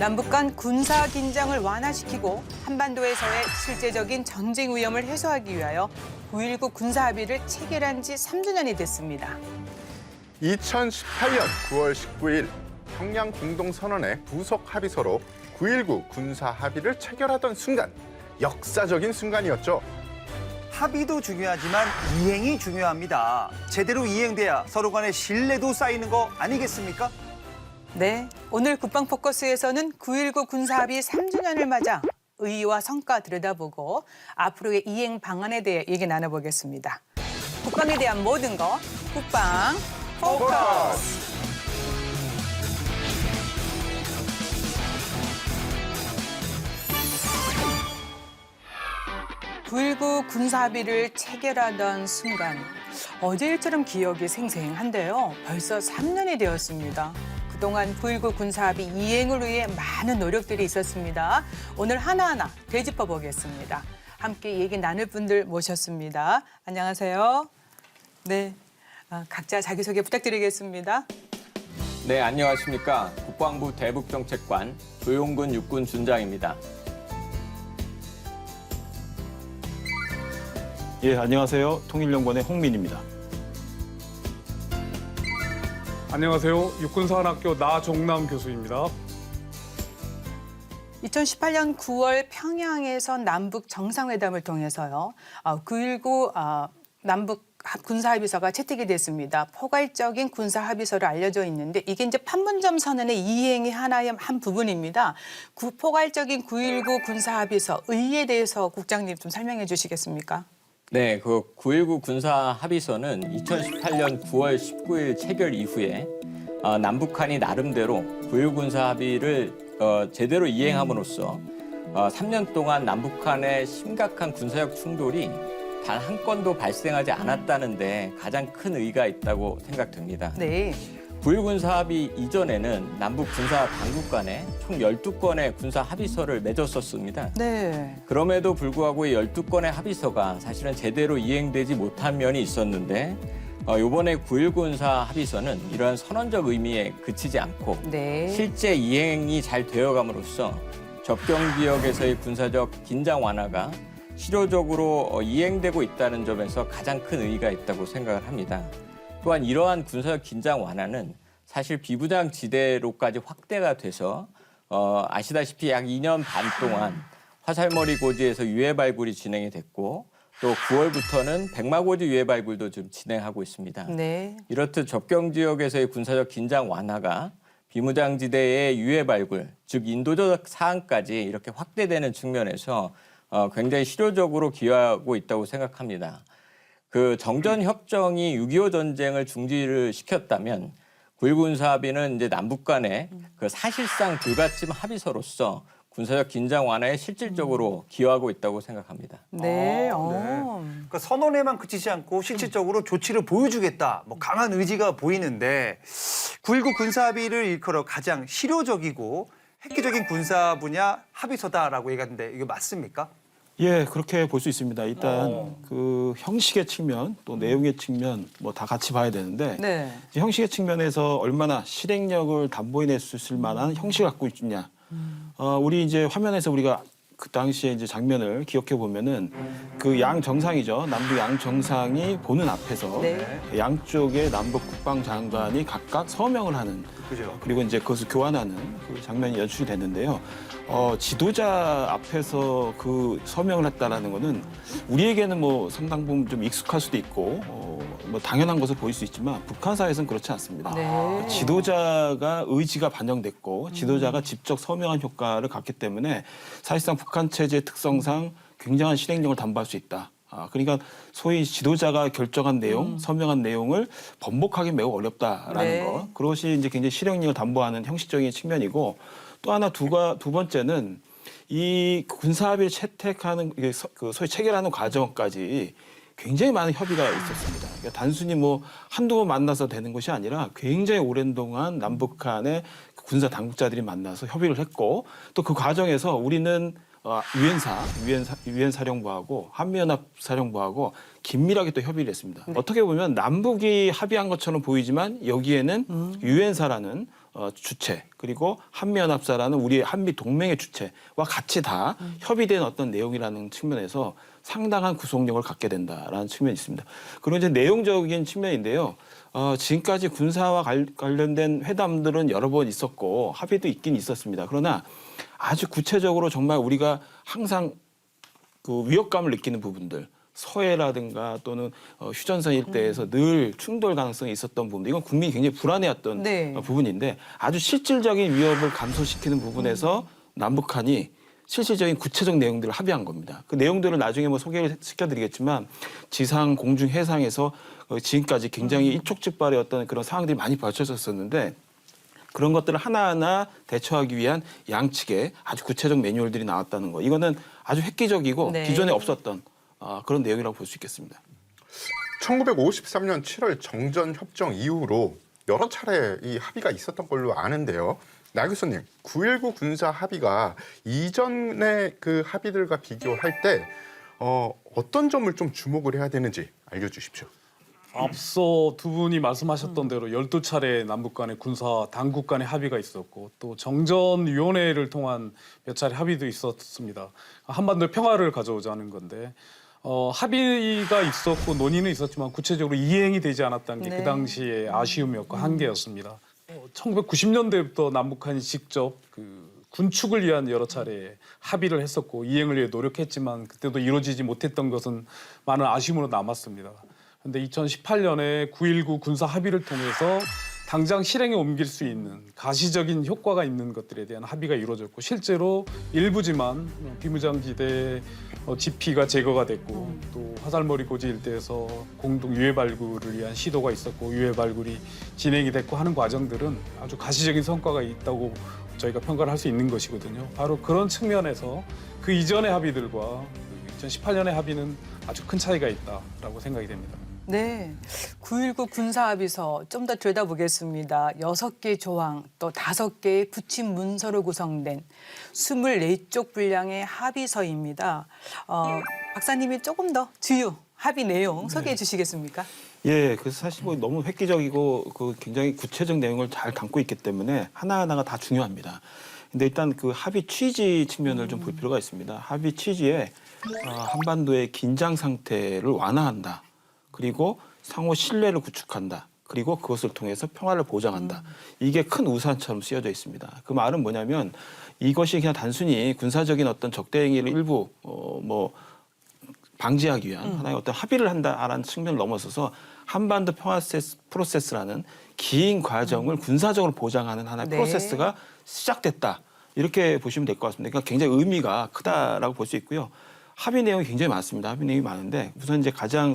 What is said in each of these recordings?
남북 간 군사 긴장을 완화시키고 한반도에서의 실제적인 전쟁 위험을 해소하기 위하여 9.19 군사 합의를 체결한 지 3주년이 됐습니다. 2018년 9월 19일 평양 공동선언의 부속 합의서로 9.19 군사 합의를 체결하던 순간, 역사적인 순간이었죠. 합의도 중요하지만 이행이 중요합니다. 제대로 이행돼야 서로 간의 신뢰도 쌓이는 거 아니겠습니까? 네, 오늘 국방포커스에서는 9.19 군사합의 3주년을 맞아 의의와 성과 들여다보고 앞으로의 이행 방안에 대해 얘기 나눠보겠습니다. 국방에 대한 모든 것, 국방 포커스! 9.19 군사합의를 체결하던 순간, 어제 일처럼 기억이 생생한데요. 벌써 3년이 되었습니다. 그동안 9.19 군사합의 이행을 위해 많은 노력들이 있었습니다. 오늘 하나하나 되짚어 보겠습니다. 함께 얘기 나눌 분들 모셨습니다. 안녕하세요. 네, 각자 자기소개 부탁드리겠습니다. 네, 안녕하십니까. 국방부 대북정책관 조용근 육군 준장입니다. 예, 안녕하세요. 통일연구원의 홍민입니다. 안녕하세요. 육군사관학교 나종남 교수입니다. 2018년 9월 평양에서 남북 정상회담을 통해서요. 9.19 남북 군사합의서가 채택이 됐습니다. 포괄적인 군사합의서로 알려져 있는데 이게 이제 판문점 선언의 이행이 하나의 한 부분입니다. 포괄적인 9.19 군사합의서 의의에 대해서 국장님 좀 설명해 주시겠습니까? 네, 그 9.19 군사 합의서는 2018년 9월 19일 체결 이후에 남북한이 나름대로 9.19 군사 합의를 제대로 이행함으로써 3년 동안 남북한의 심각한 군사력 충돌이 단 한 건도 발생하지 않았다는 데 가장 큰 의의가 있다고 생각됩니다. 네. 9.19 군사 합의 이전에는 남북 군사 당국 간에 총 12건의 군사 합의서를 맺었었습니다. 네. 그럼에도 불구하고 이 12건의 합의서가 사실은 제대로 이행되지 못한 면이 있었는데 이번에 9.19 군사 합의서는 이러한 선언적 의미에 그치지 않고 네. 실제 이행이 잘 되어감으로써 접경 지역에서의 군사적 긴장 완화가 실효적으로 이행되고 있다는 점에서 가장 큰 의의가 있다고 생각을 합니다. 또한 이러한 군사적 긴장 완화는 사실 비무장지대로까지 확대가 돼서 아시다시피 약 2년 반 동안 화살머리 고지에서 유해 발굴이 진행이 됐고 또 9월부터는 백마고지 유해 발굴도 좀 진행하고 있습니다. 네. 이렇듯 접경 지역에서의 군사적 긴장 완화가 비무장지대의 유해 발굴, 즉 인도적 사안까지 이렇게 확대되는 측면에서 굉장히 실효적으로 기여하고 있다고 생각합니다. 그 정전협정이 6.25 전쟁을 중지를 시켰다면 9.19 군사합의는 이제 남북 간의 그 사실상 불가침 합의서로서 군사적 긴장 완화에 실질적으로 기여하고 있다고 생각합니다. 네. 그러니까 선언에만 그치지 않고 실질적으로 조치를 보여주겠다. 뭐 강한 의지가 보이는데 9.19 군사합의를 일컬어 가장 실효적이고 획기적인 군사 분야 합의서다라고 얘기하는데 이게 맞습니까? 예, 그렇게 볼 수 있습니다. 일단 그 형식의 측면 또 내용의 측면 뭐 다 같이 봐야 되는데 네. 이제 형식의 측면에서 얼마나 실행력을 담보해낼 수 있을 만한 형식을 갖고 있느냐. 우리 이제 화면에서 우리가 그 당시에 이제 장면을 기억해 보면은 그 양 정상이죠. 남북 양 정상이 보는 앞에서 네. 양쪽의 남북 국방장관이 각각 서명을 하는 그죠. 그리고 이제 그것을 교환하는 그 장면이 연출이 됐는데요. 지도자 앞에서 그 서명을 했다라는 거는 우리에게는 뭐 상당 부분 좀 익숙할 수도 있고 뭐 당연한 것을 보일 수 있지만 북한 사회에서는 그렇지 않습니다. 네. 지도자가 의지가 반영됐고 지도자가 직접 서명한 효과를 갖기 때문에 사실상 북한 체제의 특성상 굉장한 실행력을 담보할 수 있다. 그러니까 소위 지도자가 결정한 내용, 서명한 내용을 번복하기 매우 어렵다라는 네. 것. 그것이 이제 굉장히 실행력을 담보하는 형식적인 측면이고 또 하나 두 번째는 이 군사합의를 채택하는 그 소위 체결하는 과정까지 굉장히 많은 협의가 있었습니다. 그러니까 단순히 뭐 한두 번 만나서 되는 것이 아니라 굉장히 오랜 동안 남북 간의 군사 당국자들이 만나서 협의를 했고 또 그 과정에서 우리는 유엔 사령부하고 한미연합 사령부하고 긴밀하게 또 협의를 했습니다. 네. 어떻게 보면 남북이 합의한 것처럼 보이지만 여기에는 유엔사라는 주체 그리고 한미연합사라는 우리의 한미 동맹의 주체와 같이 다 협의된 어떤 내용이라는 측면에서 상당한 구속력을 갖게 된다라는 측면이 있습니다. 그리고 이제 내용적인 측면인데요. 지금까지 군사와 관련된 회담들은 여러 번 있었고 합의도 있긴 있었습니다. 그러나 아주 구체적으로 정말 우리가 항상 그 위협감을 느끼는 부분들, 서해라든가 또는 휴전선 일대에서 늘 충돌 가능성이 있었던 부분들, 이건 국민이 굉장히 불안해했던 네. 부분인데 아주 실질적인 위협을 감소시키는 부분에서 남북한이 실질적인 구체적 내용들을 합의한 겁니다. 그 내용들을 나중에 뭐 소개를 시켜드리겠지만 지상, 공중, 해상에서 지금까지 굉장히 일촉즉발의 어떤 그런 상황들이 많이 벌쳐졌었는데 그런 것들을 하나하나 대처하기 위한 양측의 아주 구체적 매뉴얼들이 나왔다는 거. 이거는 아주 획기적이고 네. 기존에 없었던 그런 내용이라고 볼 수 있겠습니다. 1953년 7월 정전협정 이후로 여러 차례 이 합의가 있었던 걸로 아는데요. 나 교수님, 9.19 군사 합의가 이전의 그 합의들과 비교할 때 어떤 점을 좀 주목을 해야 되는지 알려주십시오. 앞서 두 분이 말씀하셨던 대로 12차례 남북 간의 군사 당국 간의 합의가 있었고 또 정전위원회를 통한 몇 차례 합의도 있었습니다. 한반도 평화를 가져오자는 건데 합의가 있었고 논의는 있었지만 구체적으로 이행이 되지 않았다는 게 그 네. 당시의 아쉬움이었고 한계였습니다. 1990년대부터 남북한이 직접 그 군축을 위한 여러 차례 합의를 했었고 이행을 위해 노력했지만 그때도 이루어지지 못했던 것은 많은 아쉬움으로 남았습니다. 그런데 2018년에 9.19 군사 합의를 통해서 당장 실행에 옮길 수 있는 가시적인 효과가 있는 것들에 대한 합의가 이루어졌고 실제로 일부지만 비무장지대 지피가 제거가 됐고 또 화살머리 고지 일대에서 공동 유해 발굴을 위한 시도가 있었고 유해 발굴이 진행이 됐고 하는 과정들은 아주 가시적인 성과가 있다고 저희가 평가를 할 수 있는 것이거든요. 바로 그런 측면에서 그 이전의 합의들과 2018년의 합의는 아주 큰 차이가 있다라고 생각이 됩니다. 네, 9.19 군사합의서 좀 더 들여다보겠습니다. 6개 조항, 또 5개의 부침 문서로 구성된 24쪽 분량의 합의서입니다. 박사님이 조금 더 주요 합의 내용 소개해 주시겠습니까? 예, 그래서 사실 뭐 너무 획기적이고 그 굉장히 구체적 내용을 잘 담고 있기 때문에 하나하나가 다 중요합니다. 근데 일단 그 합의 취지 측면을 좀 볼 필요가 있습니다. 합의 취지에 한반도의 긴장 상태를 완화한다. 그리고 상호 신뢰를 구축한다. 그리고 그것을 통해서 평화를 보장한다. 이게 큰 우산처럼 쓰여져 있습니다. 그 말은 뭐냐면 이것이 그냥 단순히 군사적인 어떤 적대 행위를 일부 방지하기 위한 하나의 어떤 합의를 한다라는 측면을 넘어서서 한반도 평화 프로세스라는 긴 과정을 군사적으로 보장하는 하나의 네. 프로세스가 시작됐다. 이렇게 보시면 될 것 같습니다. 그러니까 굉장히 의미가 크다라고 볼 수 있고요. 합의 내용이 굉장히 많습니다. 합의 내용이 많은데 우선 이제 가장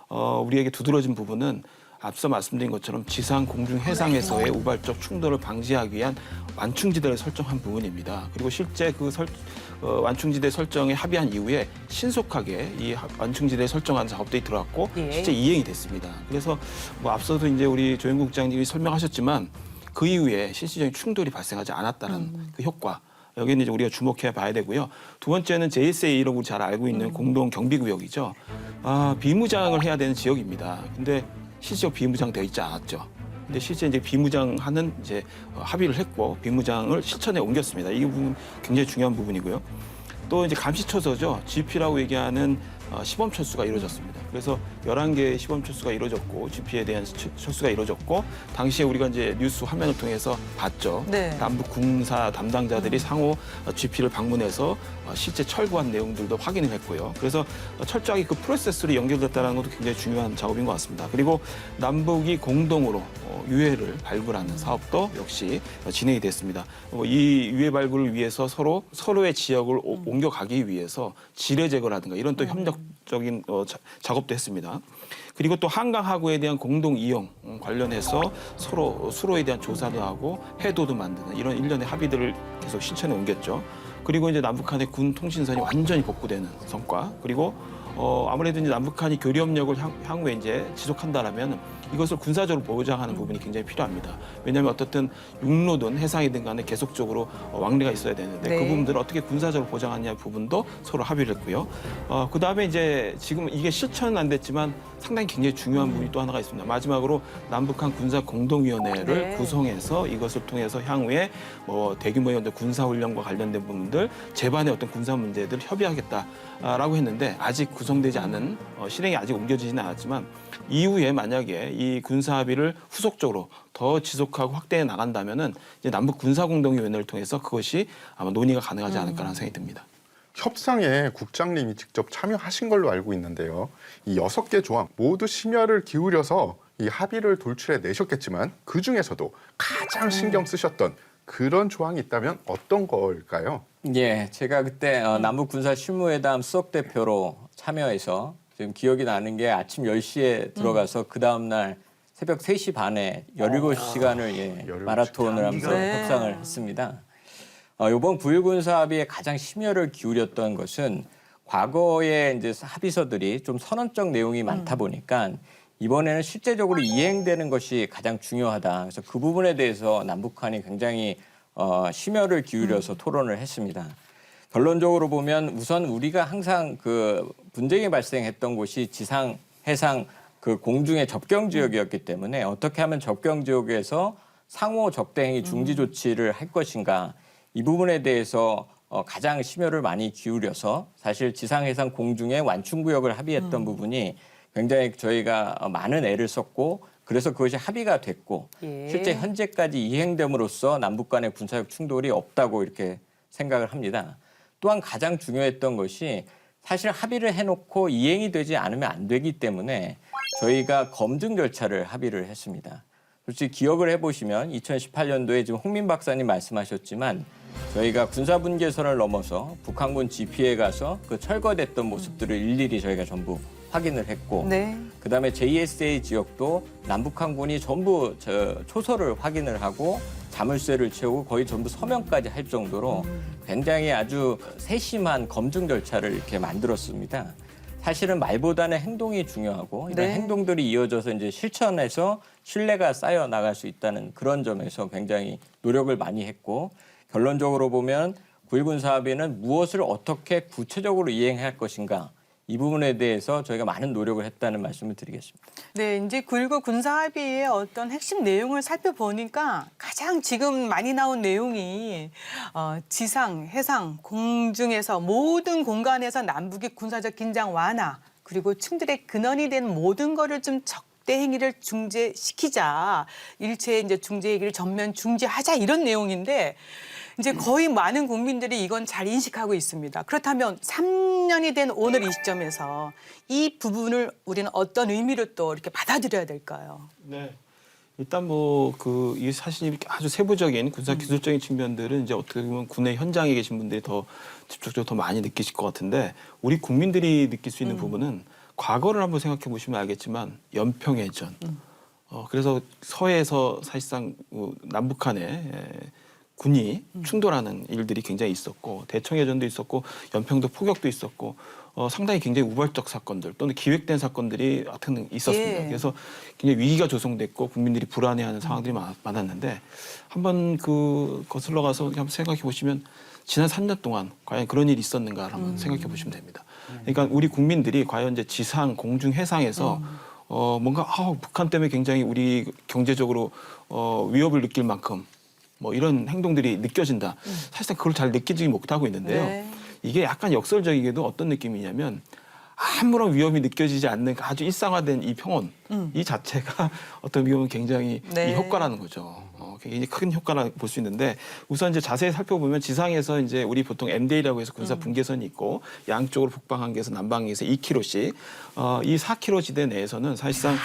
우리에게 두드러진 부분은 앞서 말씀드린 것처럼 지상, 공중, 해상에서의 우발적 충돌을 방지하기 위한 완충지대를 설정한 부분입니다. 그리고 실제 그 완충지대 설정에 합의한 이후에 신속하게 이 완충지대 설정하는 작업들이 들어갔고 예. 실제 이행이 됐습니다. 그래서 뭐 앞서도 이제 우리 조영국 국장님이 설명하셨지만 그 이후에 실질적인 충돌이 발생하지 않았다는 그 효과. 여기는 이제 우리가 주목해 봐야 되고요. 두 번째는 JSA라고 잘 알고 있는 공동 경비구역이죠. 비무장을 해야 되는 지역입니다. 근데 실제로 비무장되어 있지 않았죠. 근데 실제 이제 비무장하는 이제 합의를 했고 비무장을 실천에 옮겼습니다. 이 부분 굉장히 중요한 부분이고요. 또 이제 감시초소죠. GP라고 얘기하는 시범 철수가 이루어졌습니다. 그래서 11개의 시범 철수가 이루어졌고 GP에 대한 철수가 이루어졌고 당시에 우리가 이제 뉴스 화면을 통해서 봤죠. 네. 남북 군사 담당자들이 상호 GP를 방문해서 실제 철거한 내용들도 확인을 했고요. 그래서 철저하게 그 프로세스로 연결됐다는 것도 굉장히 중요한 작업인 것 같습니다. 그리고 남북이 공동으로 유해를 발굴하는 사업도 역시 진행이 됐습니다. 이 유해 발굴을 위해서 서로의 지역을 옮겨가기 위해서 지뢰 제거라든가 이런 또 협력적인 작업도 했습니다. 그리고 또 한강 하구에 대한 공동 이용 관련해서 서로 수로에 대한 조사도 하고 해도도 만드는 이런 일련의 합의들을 계속 실천에 옮겼죠. 그리고 이제 남북한의 군 통신선이 완전히 복구되는 성과, 그리고 아무래도 이제 남북한이 교류 협력을 향후에 이제 지속한다라면 이것을 군사적으로 보장하는 부분이 굉장히 필요합니다. 왜냐하면 어떻든 육로든 해상이든 간에 계속적으로 왕래가 있어야 되는데 네. 그 부분들을 어떻게 군사적으로 보장하냐 부분도 서로 합의를 했고요. 그다음에 이제 지금 이게 실천은 안 됐지만 상당히 굉장히 중요한 부분이 또 하나가 있습니다. 마지막으로 남북한 군사 공동위원회를 네. 구성해서 이것을 통해서 향후에 뭐 대규모의 군사훈련과 관련된 부분들 제반의 어떤 군사 문제들 협의하겠다라고 했는데 아직 구성되지 않은 실행이 아직 옮겨지지는 않았지만 이후에 만약에 이 군사 합의를 후속적으로 더 지속하고 확대해 나간다면은 이제 남북 군사 공동위원회를 통해서 그것이 아마 논의가 가능하지 않을까라는 생각이 듭니다. 협상에 국장님이 직접 참여하신 걸로 알고 있는데요. 이 6개 조항 모두 심혈을 기울여서 이 합의를 돌출해 내셨겠지만 그 중에서도 가장 신경 쓰셨던 그런 조항이 있다면 어떤 걸까요? 예, 제가 그때 남북 군사 실무회담 수석 대표로 참여해서 지금 기억이 나는 게 아침 10시에 들어가서 그 다음 날 새벽 3시 반에 17시간을 17시간. 마라톤을 하면서 네. 협상을 했습니다. 이번 9.1 군사 합의에 가장 심혈을 기울였던 것은 과거에 이제 합의서들이 좀 선언적 내용이 많다 보니까 이번에는 실제적으로 이행되는 것이 가장 중요하다. 그래서 그 부분에 대해서 남북한이 굉장히 심혈을 기울여서 토론을 했습니다. 결론적으로 보면 우선 우리가 항상 그 분쟁이 발생했던 곳이 지상, 해상, 그 공중의 접경 지역이었기 때문에 어떻게 하면 접경 지역에서 상호 적대행위 중지 조치를 할 것인가 이 부분에 대해서 가장 심혈을 많이 기울여서 사실 지상, 해상, 공중의 완충구역을 합의했던 부분이 굉장히 저희가 많은 애를 썼고 그래서 그것이 합의가 됐고 예. 실제 현재까지 이행됨으로써 남북 간의 군사적 충돌이 없다고 이렇게 생각을 합니다. 또한 가장 중요했던 것이 사실 합의를 해놓고 이행이 되지 않으면 안 되기 때문에 저희가 검증 절차를 합의를 했습니다. 솔직히 기억을 해보시면 2018년도에 지금 홍민 박사님 말씀하셨지만 저희가 군사분계선을 넘어서 북한군 지피에 가서 그 철거됐던 모습들을 일일이 저희가 전부 확인을 했고 네. 그다음에 JSA 지역도 남북한군이 전부 초소를 확인을 하고 자물쇠를 채우고 거의 전부 서명까지 할 정도로 굉장히 아주 세심한 검증 절차를 이렇게 만들었습니다. 사실은 말보다는 행동이 중요하고 이런 네. 행동들이 이어져서 이제 실천해서 신뢰가 쌓여 나갈 수 있다는 그런 점에서 굉장히 노력을 많이 했고 결론적으로 보면 9.1 군사합의는 무엇을 어떻게 구체적으로 이행할 것인가 이 부분에 대해서 저희가 많은 노력을 했다는 말씀을 드리겠습니다. 네, 이제 9.19 군사합의의 어떤 핵심 내용을 살펴보니까 가장 지금 많이 나온 내용이 지상, 해상, 공중에서 모든 공간에서 남북의 군사적 긴장 완화 그리고 충돌의 근원이 된 모든 거를 좀 적대 행위를 중재시키자. 일체 이제 중재 얘기를 전면 중지하자 이런 내용인데 이제 거의 많은 국민들이 이건 잘 인식하고 있습니다. 그렇다면 3년이 된 오늘 이 시점에서 이 부분을 우리는 어떤 의미로 또 이렇게 받아들여야 될까요? 네. 일단 이 사실 이렇게 아주 세부적인 군사 기술적인 측면들은 이제 어떻게 보면 군의 현장에 계신 분들이 더 직접적으로 더 많이 느끼실 것 같은데 우리 국민들이 느낄 수 있는 부분은 과거를 한번 생각해 보시면 알겠지만 연평해전. 그래서 서해에서 사실상 남북한의 군이 충돌하는 일들이 굉장히 있었고 대청해전도 있었고 연평도 포격도 있었고 상당히 굉장히 우발적 사건들 또는 기획된 사건들이 하여튼 있었습니다. 예. 그래서 굉장히 위기가 조성됐고 국민들이 불안해하는 상황들이 많았는데 한번 거슬러 가서 한번 생각해 보시면 지난 3년 동안 과연 그런 일이 있었는가를 한번 생각해 보시면 됩니다. 그러니까 우리 국민들이 과연 이제 지상, 공중, 해상에서 뭔가 북한 때문에 굉장히 우리 경제적으로 위협을 느낄 만큼 이런 행동들이 느껴진다. 사실상 그걸 잘 느끼지 못하고 있는데요. 네. 이게 약간 역설적이게도 어떤 느낌이냐면 아무런 위험이 느껴지지 않는 아주 일상화된 이 평온 이 자체가 어떤 보면 굉장히 네. 이 효과라는 거죠. 굉장히 큰 효과라고 볼 수 있는데 우선 이제 자세히 살펴보면 지상에서 이제 우리 보통 MDA라고 해서 군사 분계선이 있고 양쪽으로 북방한계에서 남방에서 2km씩 이 4km 지대 내에서는 사실상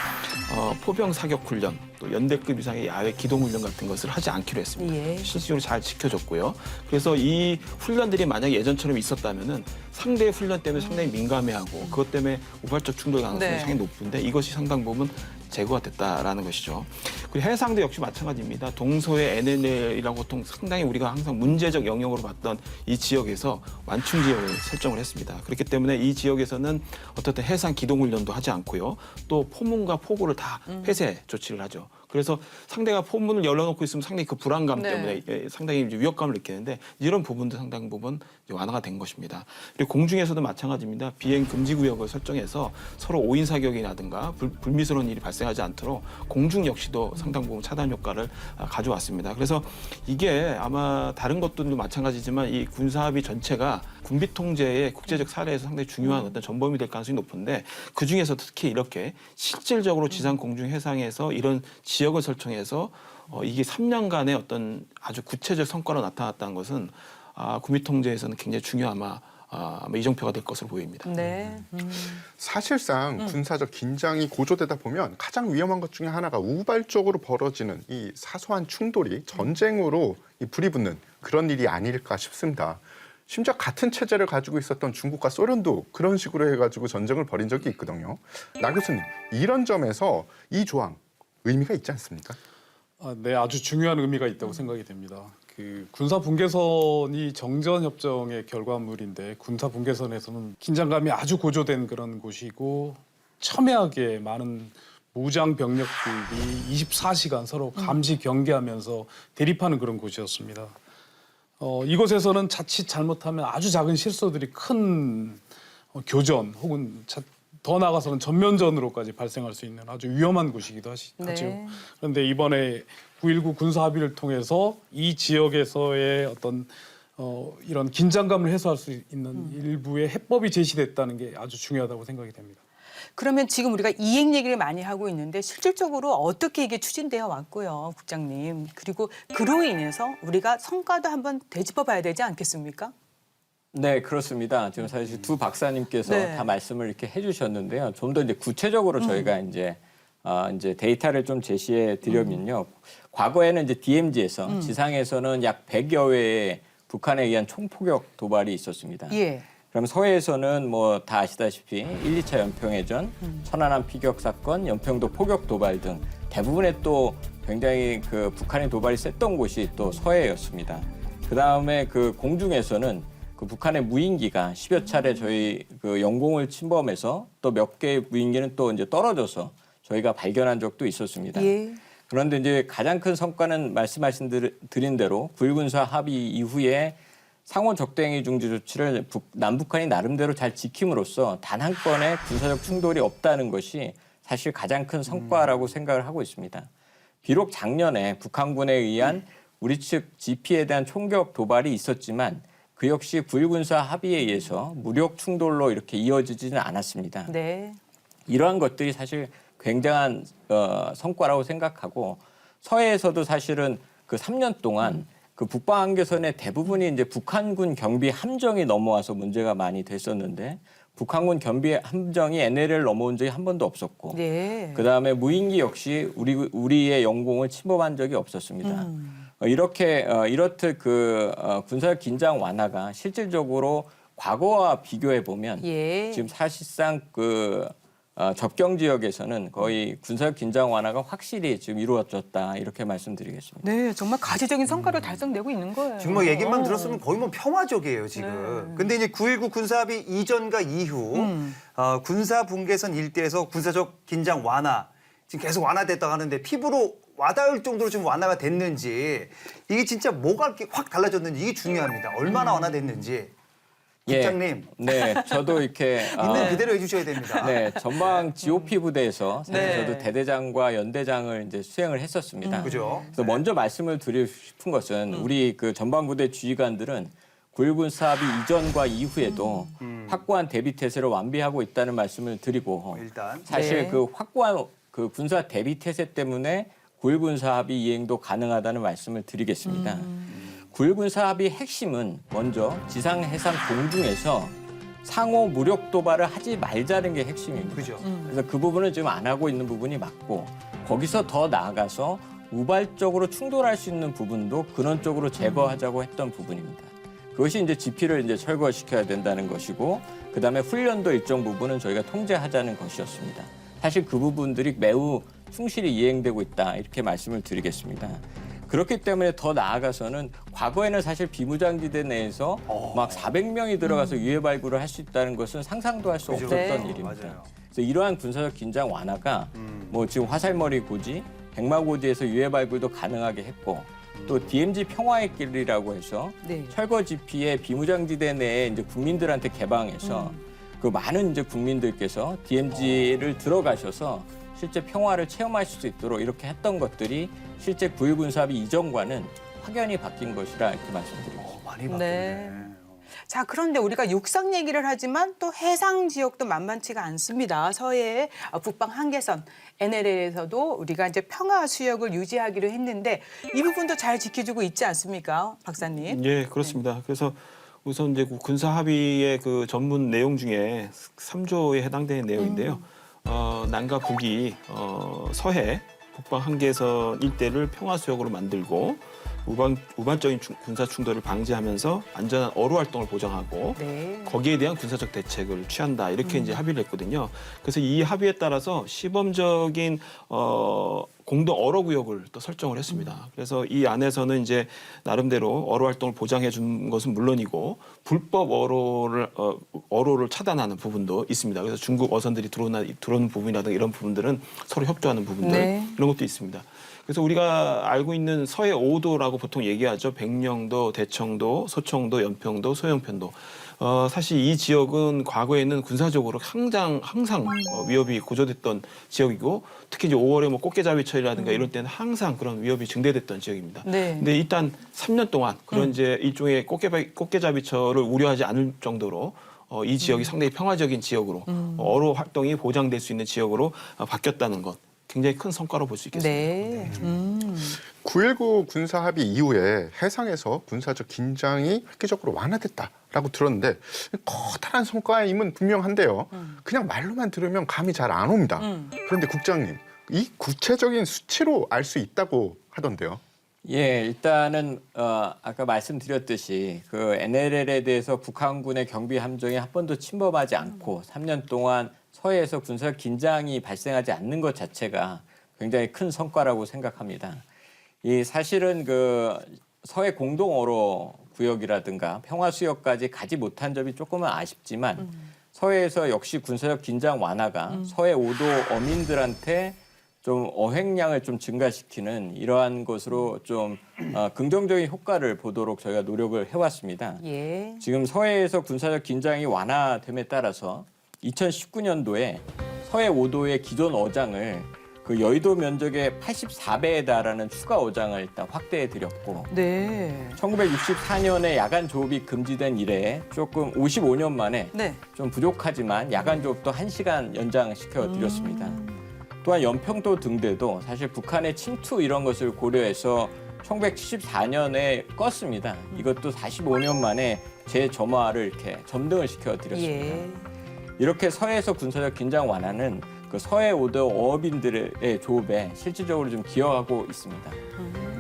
포병 사격 훈련 또 연대급 이상의 야외 기동 훈련 같은 것을 하지 않기로 했습니다. 예. 실질적으로 잘 지켜줬고요. 그래서 이 훈련들이 만약에 예전처럼 있었다면은 상대의 훈련 때문에 상당히 민감해하고 그것 때문에 우발적 충돌 가능성이 네. 상당히 높은데 이것이 상당 부분 제거가 됐다라는 것이죠. 그리고 해상도 역시 마찬가지입니다. 동서의 NNL이라고 보통 상당히 우리가 항상 문제적 영역으로 봤던 이 지역에서 완충 지역을 설정을 했습니다. 그렇기 때문에 이 지역에서는 어떻든 해상 기동 훈련도 하지 않고요. 또 포문과 포구를 다 폐쇄 조치를 하죠. 그래서 상대가 포문을 열어놓고 있으면 상당히 그 불안감 네. 때문에 상당히 이제 위협감을 느끼는데 이런 부분도 상당 부분 이제 완화가 된 것입니다. 그리고 공중에서도 마찬가지입니다. 비행 금지 구역을 설정해서 서로 오인 사격이라든가 불미스러운 일이 발생하지 않도록 공중 역시도 상당 부분 차단 효과를 가져왔습니다. 그래서 이게 아마 다른 것들도 마찬가지지만 이 군사합의 전체가 군비 통제의 국제적 사례에서 상당히 중요한 어떤 전범이 될 가능성이 높은데 그 중에서 특히 이렇게 실질적으로 지상, 공중, 해상에서 이런 지역을 설정해서 이게 3년간의 어떤 아주 구체적 성과로 나타났다는 것은 군비 통제에서는 굉장히 중요한 아마 이정표가 될 것으로 보입니다. 네. 사실상 군사적 긴장이 고조되다 보면 가장 위험한 것 중에 하나가 우발적으로 벌어지는 이 사소한 충돌이 전쟁으로 이 불이 붙는 그런 일이 아닐까 싶습니다. 심지어 같은 체제를 가지고 있었던 중국과 소련도 그런 식으로 해가지고 전쟁을 벌인 적이 있거든요. 나 교수님, 이런 점에서 이 조항 의미가 있지 않습니까? 네, 아주 중요한 의미가 있다고 생각이 됩니다. 그 군사 분계선이 정전 협정의 결과물인데 군사 분계선에서는 긴장감이 아주 고조된 그런 곳이고 첨예하게 많은 무장 병력들이 24시간 서로 감시 경계하면서 대립하는 그런 곳이었습니다. 이곳에서는 자칫 잘못하면 아주 작은 실수들이 큰 교전 혹은 더 나아가서는 전면전으로까지 발생할 수 있는 아주 위험한 곳이기도 하죠. 네. 그런데 이번에 9.19 군사 합의를 통해서 이 지역에서의 어떤 이런 긴장감을 해소할 수 있는 일부의 해법이 제시됐다는 게 아주 중요하다고 생각이 됩니다. 그러면 지금 우리가 이행 얘기를 많이 하고 있는데 실질적으로 어떻게 이게 추진되어 왔고요, 국장님. 그리고 그로 인해서 우리가 성과도 한번 되짚어 봐야 되지 않겠습니까? 네, 그렇습니다. 지금 사실 두 박사님께서 네. 다 말씀을 이렇게 해주셨는데요. 좀 더 이제 구체적으로 저희가 이제 데이터를 좀 제시해 드리면요. 과거에는 이제 DMZ에서 지상에서는 약 100여 회의 북한에 의한 총포격 도발이 있었습니다. 예. 그럼 서해에서는 뭐 다 아시다시피 1, 2차 연평해전, 천안함 피격 사건, 연평도 포격 도발 등 대부분의 또 굉장히 그 북한의 도발이 셌던 곳이 또 서해였습니다. 그 다음에 그 공중에서는 그 북한의 무인기가 10여 차례 저희 그 영공을 침범해서 또 몇 개의 무인기는 또 이제 떨어져서 저희가 발견한 적도 있었습니다. 예. 그런데 이제 가장 큰 성과는 말씀하신 드린 대로 9.1군사 합의 이후에 상호 적대행위 중지 조치를 남북한이 나름대로 잘 지킴으로써 단 한 건의 군사적 충돌이 없다는 것이 사실 가장 큰 성과라고 생각을 하고 있습니다. 비록 작년에 북한군에 의한 우리 측 GP에 대한 총격 도발이 있었지만 그 역시 9.1군사 합의에 의해서 무력 충돌로 이렇게 이어지지는 않았습니다. 네. 이러한 것들이 사실 굉장한 성과라고 생각하고 서해에서도 사실은 그 3년 동안 그 북방 한계선의 대부분이 이제 북한군 경비 함정이 넘어와서 문제가 많이 됐었는데 북한군 경비 함정이 NLL을 넘어온 적이 한 번도 없었고 네. 그다음에 무인기 역시 우리의 영공을 침범한 적이 없었습니다. 이렇듯 그 군사적 긴장 완화가 실질적으로 과거와 비교해 보면 예. 지금 사실상 그 접경 지역에서는 거의 군사적 긴장 완화가 확실히 지금 이루어졌다 이렇게 말씀드리겠습니다. 네, 정말 가시적인 성과를 달성되고 있는 거예요. 지금 뭐 얘기만 들었으면 거의 뭐 평화적이에요 지금. 네. 근데 이제 9.19 군사합의 이전과 이후 군사 분계선 일대에서 군사적 긴장 완화 지금 계속 완화됐다고 하는데 피부로 와닿을 정도로 좀 완화가 됐는지 이게 진짜 뭐가 이렇게 확 달라졌는지 이게 중요합니다. 얼마나 완화됐는지. 국장님. 네, 저도 이렇게 있는 그대로 해주셔야 됩니다. 네, 전방 GOP 부대에서 사실 네. 저도 대대장과 연대장을 이제 수행을 했었습니다. 그죠? 그래서 먼저 말씀을 드리고 싶은 것은 우리 그 전방 부대 지휘관들은 9.1군사 합의 이전과 이후에도 확고한 대비 태세를 완비하고 있다는 말씀을 드리고 일단. 사실 네. 그 확고한 그 군사 대비 태세 때문에 9.1군사 합의 이행도 가능하다는 말씀을 드리겠습니다. 9.1군사 합의 핵심은 먼저 지상, 해상, 공중에서 상호 무력 도발을 하지 말자는 게 핵심입니다. 그죠. 그래서 그 부분은 지금 안 하고 있는 부분이 맞고 거기서 더 나아가서 우발적으로 충돌할 수 있는 부분도 근원적으로 제거하자고 했던 부분입니다. 그것이 이제 GP를 이제 철거시켜야 된다는 것이고 그다음에 훈련도 일정 부분은 저희가 통제하자는 것이었습니다. 사실 그 부분들이 매우 충실히 이행되고 있다 이렇게 말씀을 드리겠습니다. 그렇기 때문에 더 나아가서는 과거에는 사실 비무장지대 내에서 막 400명이 들어가서 유해 발굴을 할 수 있다는 것은 상상도 할 수 그죠. 없었던 네. 일입니다. 맞아요. 그래서 이러한 군사적 긴장 완화가 뭐 지금 화살머리 고지, 백마고지에서 유해 발굴도 가능하게 했고 또 DMZ 평화의 길이라고 해서 네. 철거 지피의 비무장지대 내에 이제 국민들한테 개방해서 그 많은 이제 국민들께서 DMZ를 들어가셔서 실제 평화를 체험하실 수 있도록 이렇게 했던 것들이 실제 9.1 군사합의 이전과는 확연히 바뀐 것이라 이렇게 말씀드립니다. 많이 바뀌네. 자, 그런데 우리가 육상 얘기를 하지만 또 해상 지역도 만만치가 않습니다. 서해의 북방 한계선 NLL에서도 우리가 이제 평화 수역을 유지하기로 했는데 이 부분도 잘 지켜주고 있지 않습니까, 박사님? 예, 그렇습니다. 그래서 우선 이제 군사 합의의 그 전문 내용 중에 3조에 해당되는 내용인데요. 남과 북이 서해 북방 한계선 일대를 평화 수역으로 만들고 우반적인 군사 충돌을 방지하면서 안전한 어로 활동을 보장하고 네. 거기에 대한 군사적 대책을 취한다 이렇게 이제 합의를 했거든요. 그래서 이 합의에 따라서 시범적인 공동 어로 구역을 또 설정을 했습니다. 그래서 이 안에서는 이제 나름대로 어로 활동을 보장해 준 것은 물론이고 불법 어로를 차단하는 부분도 있습니다. 그래서 중국 어선들이 들어오는 부분이라든가 이런 부분들은 서로 협조하는 부분들 네. 이런 것도 있습니다. 그래서 우리가 알고 있는 서해 5도라고 보통 얘기하죠. 백령도, 대청도, 소청도, 연평도, 소영편도. 사실 이 지역은 과거에는 군사적으로 항상 위협이 고조됐던 지역이고 특히 이제 5월에 뭐 꽃게잡이철이라든가 이럴 때는 항상 그런 위협이 증대됐던 지역입니다. 네. 근데 일단 3년 동안 그런 이제 일종의 꽃게잡이철을 우려하지 않을 정도로 이 지역이 상당히 평화적인 지역으로 어로 활동이 보장될 수 있는 지역으로 바뀌었다는 것. 굉장히 큰 성과로 볼 수 있겠습니다. 네. 9.19 군사 합의 이후에 해상에서 군사적 긴장이 획기적으로 완화됐다라고 들었는데 커다란 성과임은 분명한데요. 그냥 말로만 들으면 감이 잘 안 옵니다. 그런데 국장님, 이 구체적인 수치로 알 수 있다고 하던데요. 예, 일단은 아까 말씀드렸듯이 그 NLL에 대해서 북한군의 경비 함정이 한 번도 침범하지 않고 3년 동안 서해에서 군사적 긴장이 발생하지 않는 것 자체가 굉장히 큰 성과라고 생각합니다. 이 사실은 그 서해 공동어로 구역이라든가 평화수역까지 가지 못한 점이 조금은 아쉽지만 서해에서 역시 군사적 긴장 완화가 서해 5도 어민들한테 좀 어획량을 좀 증가시키는 이러한 것으로 좀 긍정적인 효과를 보도록 저희가 노력을 해왔습니다. 예. 지금 서해에서 군사적 긴장이 완화됨에 따라서 2019년도에 서해 5도의 기존 어장을 그 여의도 면적의 84배에 달하는 추가 어장을 일단 확대해드렸고 네. 1964년에 야간 조업이 금지된 이래 조금 55년 만에 네. 좀 부족하지만 야간 조업도 1시간 연장시켜 드렸습니다. 또한 연평도 등대도 사실 북한의 침투 이런 것을 고려해서 1974년에 껐습니다. 이것도 45년 만에 재점화를 이렇게 점등을 시켜 드렸습니다. 예. 이렇게 서해에서 군사적 긴장 완화는 그 서해 5도 어업인들의 조업에 실질적으로 좀 기여하고 있습니다.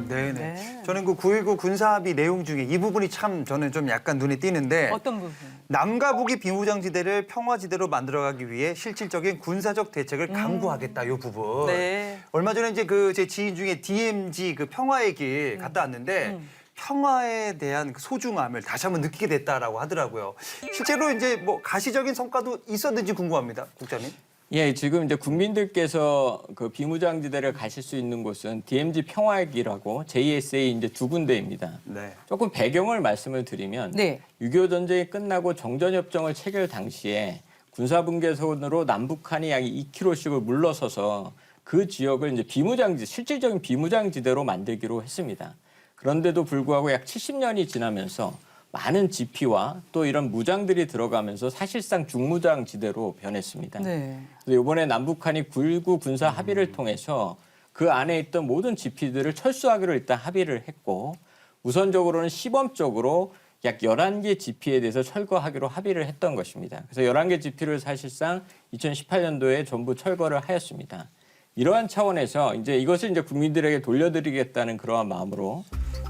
네네. 네. 저는 그 9.19 군사합의 내용 중에 이 부분이 참 저는 좀 약간 눈에 띄는데 어떤 부분? 남과 북이 비무장지대를 평화지대로 만들어가기 위해 실질적인 군사적 대책을 강구하겠다 이 부분. 네. 얼마 전에 이제 그 제 지인 중에 DMZ 그 평화의 길 갔다 왔는데 평화에 대한 그 소중함을 다시 한번 느끼게 됐다라고 하더라고요. 실제로 이제 뭐 가시적인 성과도 있었는지 궁금합니다, 국장님. 예, 지금 이제 국민들께서 그 비무장지대를 가실 수 있는 곳은 DMZ 평화의 길하고 JSA 이제 두 군데입니다. 네. 조금 배경을 말씀을 드리면 네. 6.25 전쟁이 끝나고 정전협정을 체결 당시에 군사분계선으로 남북한이 약 2km씩을 물러서서 그 지역을 이제 실질적인 비무장지대로 만들기로 했습니다. 그런데도 불구하고 약 70년이 지나면서 많은 지피와 또 이런 무장들이 들어가면서 사실상 중무장지대로 변했습니다. 네. 그래서 이번에 남북한이 9.19 군사 합의를 통해서 그 안에 있던 모든 지피들을 철수하기로 일단 합의를 했고 우선적으로는 시범적으로 약 11개 지피에 대해서 철거하기로 합의를 했던 것입니다. 그래서 11개 지피를 사실상 2018년도에 전부 철거를 하였습니다. 이러한 차원에서 이제 이것을 이제 국민들에게 돌려드리겠다는 그러한 마음으로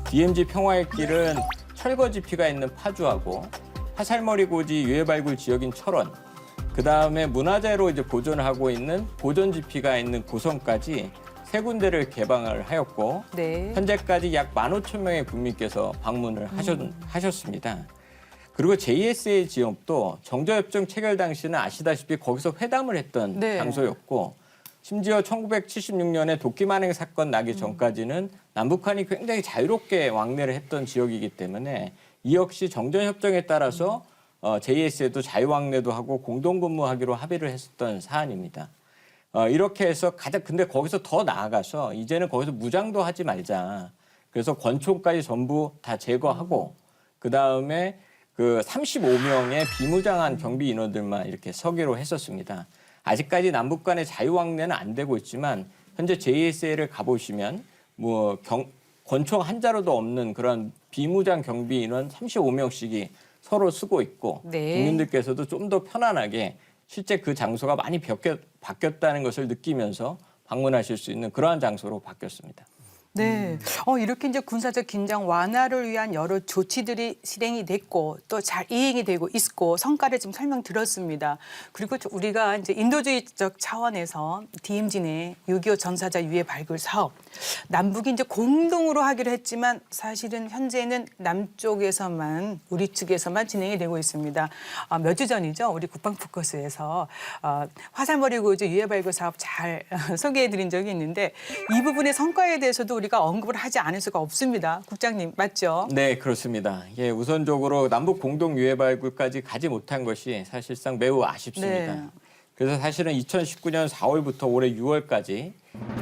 DMZ 평화의 길은 철거 지피가 있는 파주하고 화살머리 고지 유해 발굴 지역인 철원, 그다음에 문화재로 이제 보존을 하고 있는 보존 지피가 있는 고성까지 3군데를 개방을 하였고 네. 현재까지 약 15,000명의 국민께서 방문을 하셨습니다. 그리고 JSA 지역도 정저협정 체결 당시는 아시다시피 거기서 회담을 했던 네. 장소였고 심지어 1976년에 도끼만행 사건 나기 전까지는 남북한이 굉장히 자유롭게 왕래를 했던 지역이기 때문에 이 역시 정전협정에 따라서 JSA도 자유왕래도 하고 공동근무하기로 합의를 했었던 사안입니다. 이렇게 해서 근데 거기서 더 나아가서 이제는 거기서 무장도 하지 말자. 그래서 권총까지 전부 다 제거하고 그다음에 그 35명의 비무장한 경비 인원들만 이렇게 서기로 했었습니다. 아직까지 남북 간의 자유왕래는 안 되고 있지만 현재 JSA를 가보시면 권총 한 자루도 없는 그런 비무장 경비 인원 35명씩이 서로 쓰고 있고 네. 국민들께서도 좀 더 편안하게 실제 그 장소가 많이 바뀌었다는 것을 느끼면서 방문하실 수 있는 그러한 장소로 바뀌었습니다. 네. 이렇게 이제 군사적 긴장 완화를 위한 여러 조치들이 실행이 됐고 또 잘 이행이 되고 있고 성과를 지금 설명 들었습니다. 그리고 우리가 이제 인도주의적 차원에서 DMZ 내 6.25 전사자 유해 발굴 사업 남북이 이제 공동으로 하기로 했지만 사실은 현재는 남쪽에서만 우리 측에서만 진행이 되고 있습니다. 몇 주 전이죠. 우리 국방포커스에서 화살머리 고지 유해 발굴 사업 잘 소개해드린 적이 있는데 이 부분의 성과에 대해서도 우리가 언급을 하지 않을 수가 없습니다. 국장님 맞죠? 네, 그렇습니다. 예, 우선적으로 남북 공동 유해 발굴까지 가지 못한 것이 사실상 매우 아쉽습니다. 네. 그래서 사실은 2019년 4월부터 올해 6월까지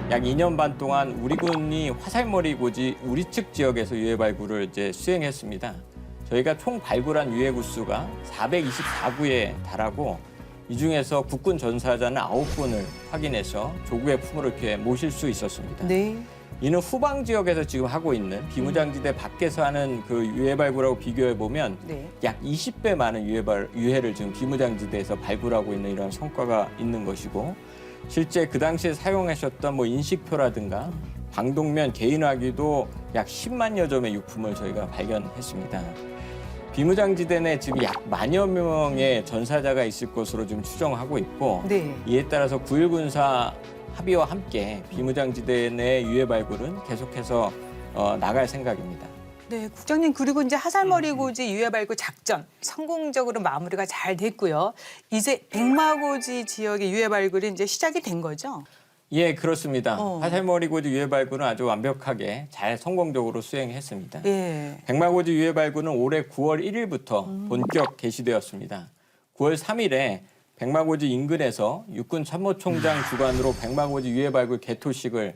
약 2년 반 동안 우리 군이 화살머리 고지 우리 측 지역에서 유해 발굴을 이제 수행했습니다. 저희가 총 발굴한 유해 구수가 424구에 달하고 이 중에서 국군 전사자는 9분을 확인해서 조국의 품으로 이렇게 모실 수 있었습니다. 네. 이는 후방 지역에서 지금 하고 있는 비무장지대 밖에서 하는 그 유해 발굴하고 비교해 보면 네. 약 20배 많은 유해를 지금 비무장지대에서 발굴하고 있는 이런 성과가 있는 것이고 실제 그 당시에 사용하셨던 인식표라든가 방독면, 개인화기도 약 10만여 점의 유품을 저희가 발견했습니다. 비무장지대 내 지금 약 10,000여 명의 전사자가 있을 것으로 지금 추정하고 있고 네. 이에 따라서 9.1 군사 합의와 함께 비무장지대 내 유해 발굴은 계속해서 나갈 생각입니다. 네, 국장님 그리고 이제 화살머리 고지 유해 발굴 작전 성공적으로 마무리가 잘 됐고요. 이제 백마고지 지역의 유해 발굴이 이제 시작이 된 거죠? 예, 그렇습니다. 화살머리 고지 유해 발굴은 아주 완벽하게 잘 성공적으로 수행했습니다. 예. 백마고지 유해 발굴은 올해 9월 1일부터 본격 개시되었습니다. 9월 3일에 백마고지 인근에서 육군 참모총장 주관으로 백마고지 유해 발굴 개토식을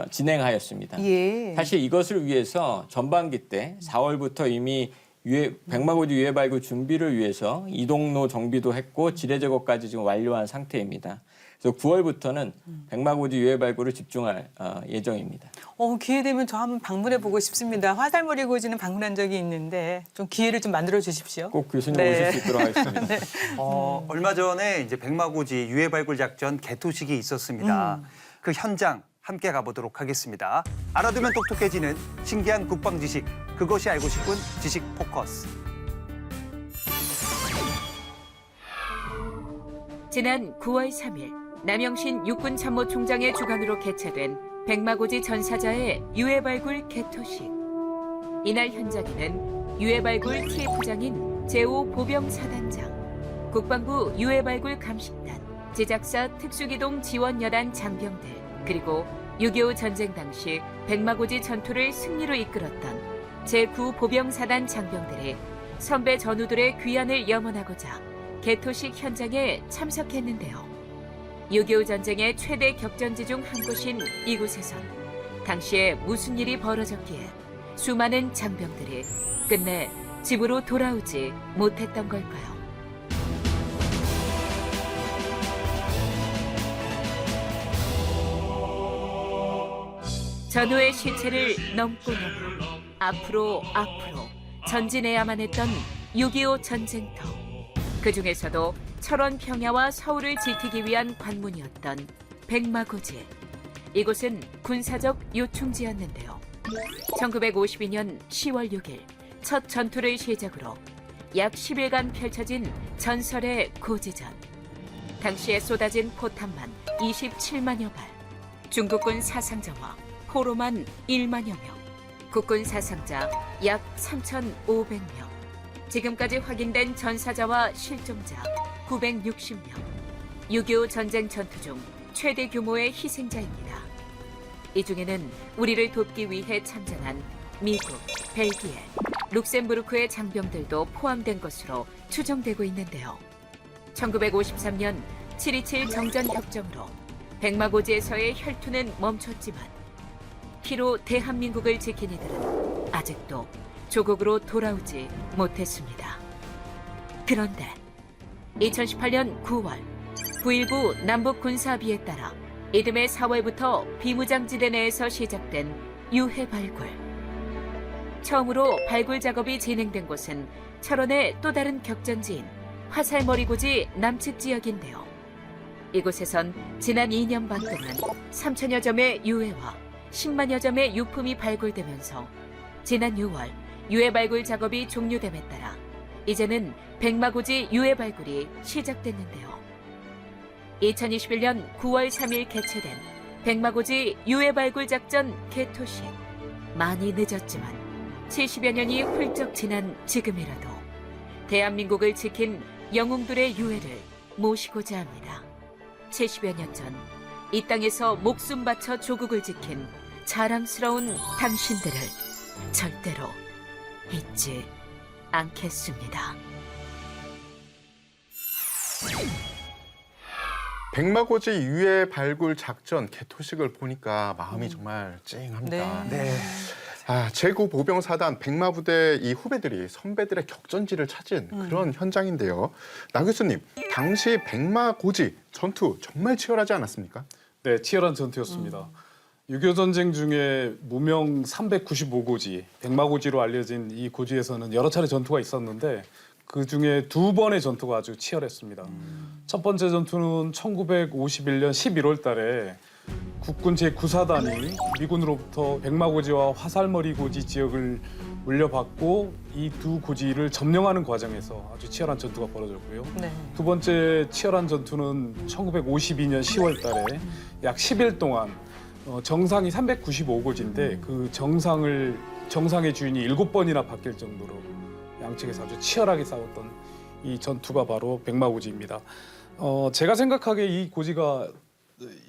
진행하였습니다. 예. 사실 이것을 위해서 전반기 때 4월부터 이미 백마고지 유해 발굴 준비를 위해서 이동로 정비도 했고 지뢰 제거까지 지금 완료한 상태입니다. 그래서 9월부터는 백마고지 유해 발굴을 집중할 예정입니다. 기회 되면 저 한번 방문해 보고 싶습니다. 화살머리 고지는 방문한 적이 있는데 좀 기회를 좀 만들어 주십시오. 꼭 교수님 네. 오실 수 있도록 하겠습니다. 얼마 전에 이제 백마고지 유해 발굴 작전 개토식이 있었습니다. 그 현장 함께 가보도록 하겠습니다. 알아두면 똑똑해지는 신기한 국방 지식, 그것이 알고 싶은 지식 포커스. 지난 9월 3일 남영신 육군참모총장의 주관으로 개최된 백마고지 전사자의 유해 발굴 개토식. 이날 현장에는 유해 발굴 TF장인 제5 보병사단장, 국방부 유해 발굴 감식단, 제작사 특수기동 지원여단 장병들, 그리고 6.25 전쟁 당시 백마고지 전투를 승리로 이끌었던 제9 보병사단 장병들이 선배 전우들의 귀환을 염원하고자 개토식 현장에 참석했는데요. 6.25 전쟁의 최대 격전지 중 한 곳인 이곳에선 당시에 무슨 일이 벌어졌기에 수많은 장병들이 끝내 집으로 돌아오지 못했던 걸까요? 전우의 시체를 넘고 앞으로 전진해야만 했던 6.25 전쟁터. 그중에서도 철원 평야와 서울을 지키기 위한 관문이었던 백마고지. 이곳은 군사적 요충지였는데요. 1952년 10월 6일 첫 전투를 시작으로 약 10일간 펼쳐진 전설의 고지전. 당시에 쏟아진 포탄만 27만여 발, 중국군 사상자와 포로만 1만여 명, 국군 사상자 약 3,500명, 지금까지 확인된 전사자와 실종자 960명, 6.25 전쟁 전투 중 최대 규모의 희생자입니다. 이 중에는 우리를 돕기 위해 참전한 미국, 벨기에, 룩셈부르크의 장병들도 포함된 것으로 추정되고 있는데요. 1953년 7.27 정전협정으로 백마고지에서의 혈투는 멈췄지만 피로 대한민국을 지킨 이들은 아직도 조국으로 돌아오지 못했습니다. 그런데 2018년 9월 9.19 남북 군사합의에 따라 이듬해 4월부터 비무장지대 내에서 시작된 유해 발굴. 처음으로 발굴 작업이 진행된 곳은 철원의 또 다른 격전지인 화살머리고지 남측 지역인데요. 이곳에선 지난 2년 반 동안 3천여 점의 유해와 10만여 점의 유품이 발굴되면서 지난 6월 유해 발굴 작업이 종료됨에 따라 이제는 백마고지 유해 발굴이 시작됐는데요. 2021년 9월 3일 개최된 백마고지 유해 발굴 작전 개토식. 많이 늦었지만 70여 년이 훌쩍 지난 지금이라도 대한민국을 지킨 영웅들의 유해를 모시고자 합니다. 70여 년 전 이 땅에서 목숨 바쳐 조국을 지킨 자랑스러운 당신들을 절대로 잊지 않겠습니다. 백마고지 유해 발굴 작전 개토식을 보니까 마음이 정말 찡합니다. 네. 제구 보병사단 백마부대 이 후배들이 선배들의 격전지를 찾은 그런 현장인데요. 나 교수님, 당시 백마고지 전투 정말 치열하지 않았습니까? 네, 치열한 전투였습니다. 6.25 전쟁 중에 무명 395고지, 백마고지로 알려진 이 고지에서는 여러 차례 전투가 있었는데 그중에 두 번의 전투가 아주 치열했습니다. 첫 번째 전투는 1951년 11월 달에 국군 제9사단이 미군으로부터 백마고지와 화살머리고지 지역을 물려받고 이 두 고지를 점령하는 과정에서 아주 치열한 전투가 벌어졌고요. 네. 두 번째 치열한 전투는 1952년 10월 달에 약 10일 동안 정상이 395고지인데 그 정상의 주인이 7번이나 바뀔 정도로 양측에서 아주 치열하게 싸웠던 이 전투가 바로 백마고지입니다. 제가 생각하기에 이 고지가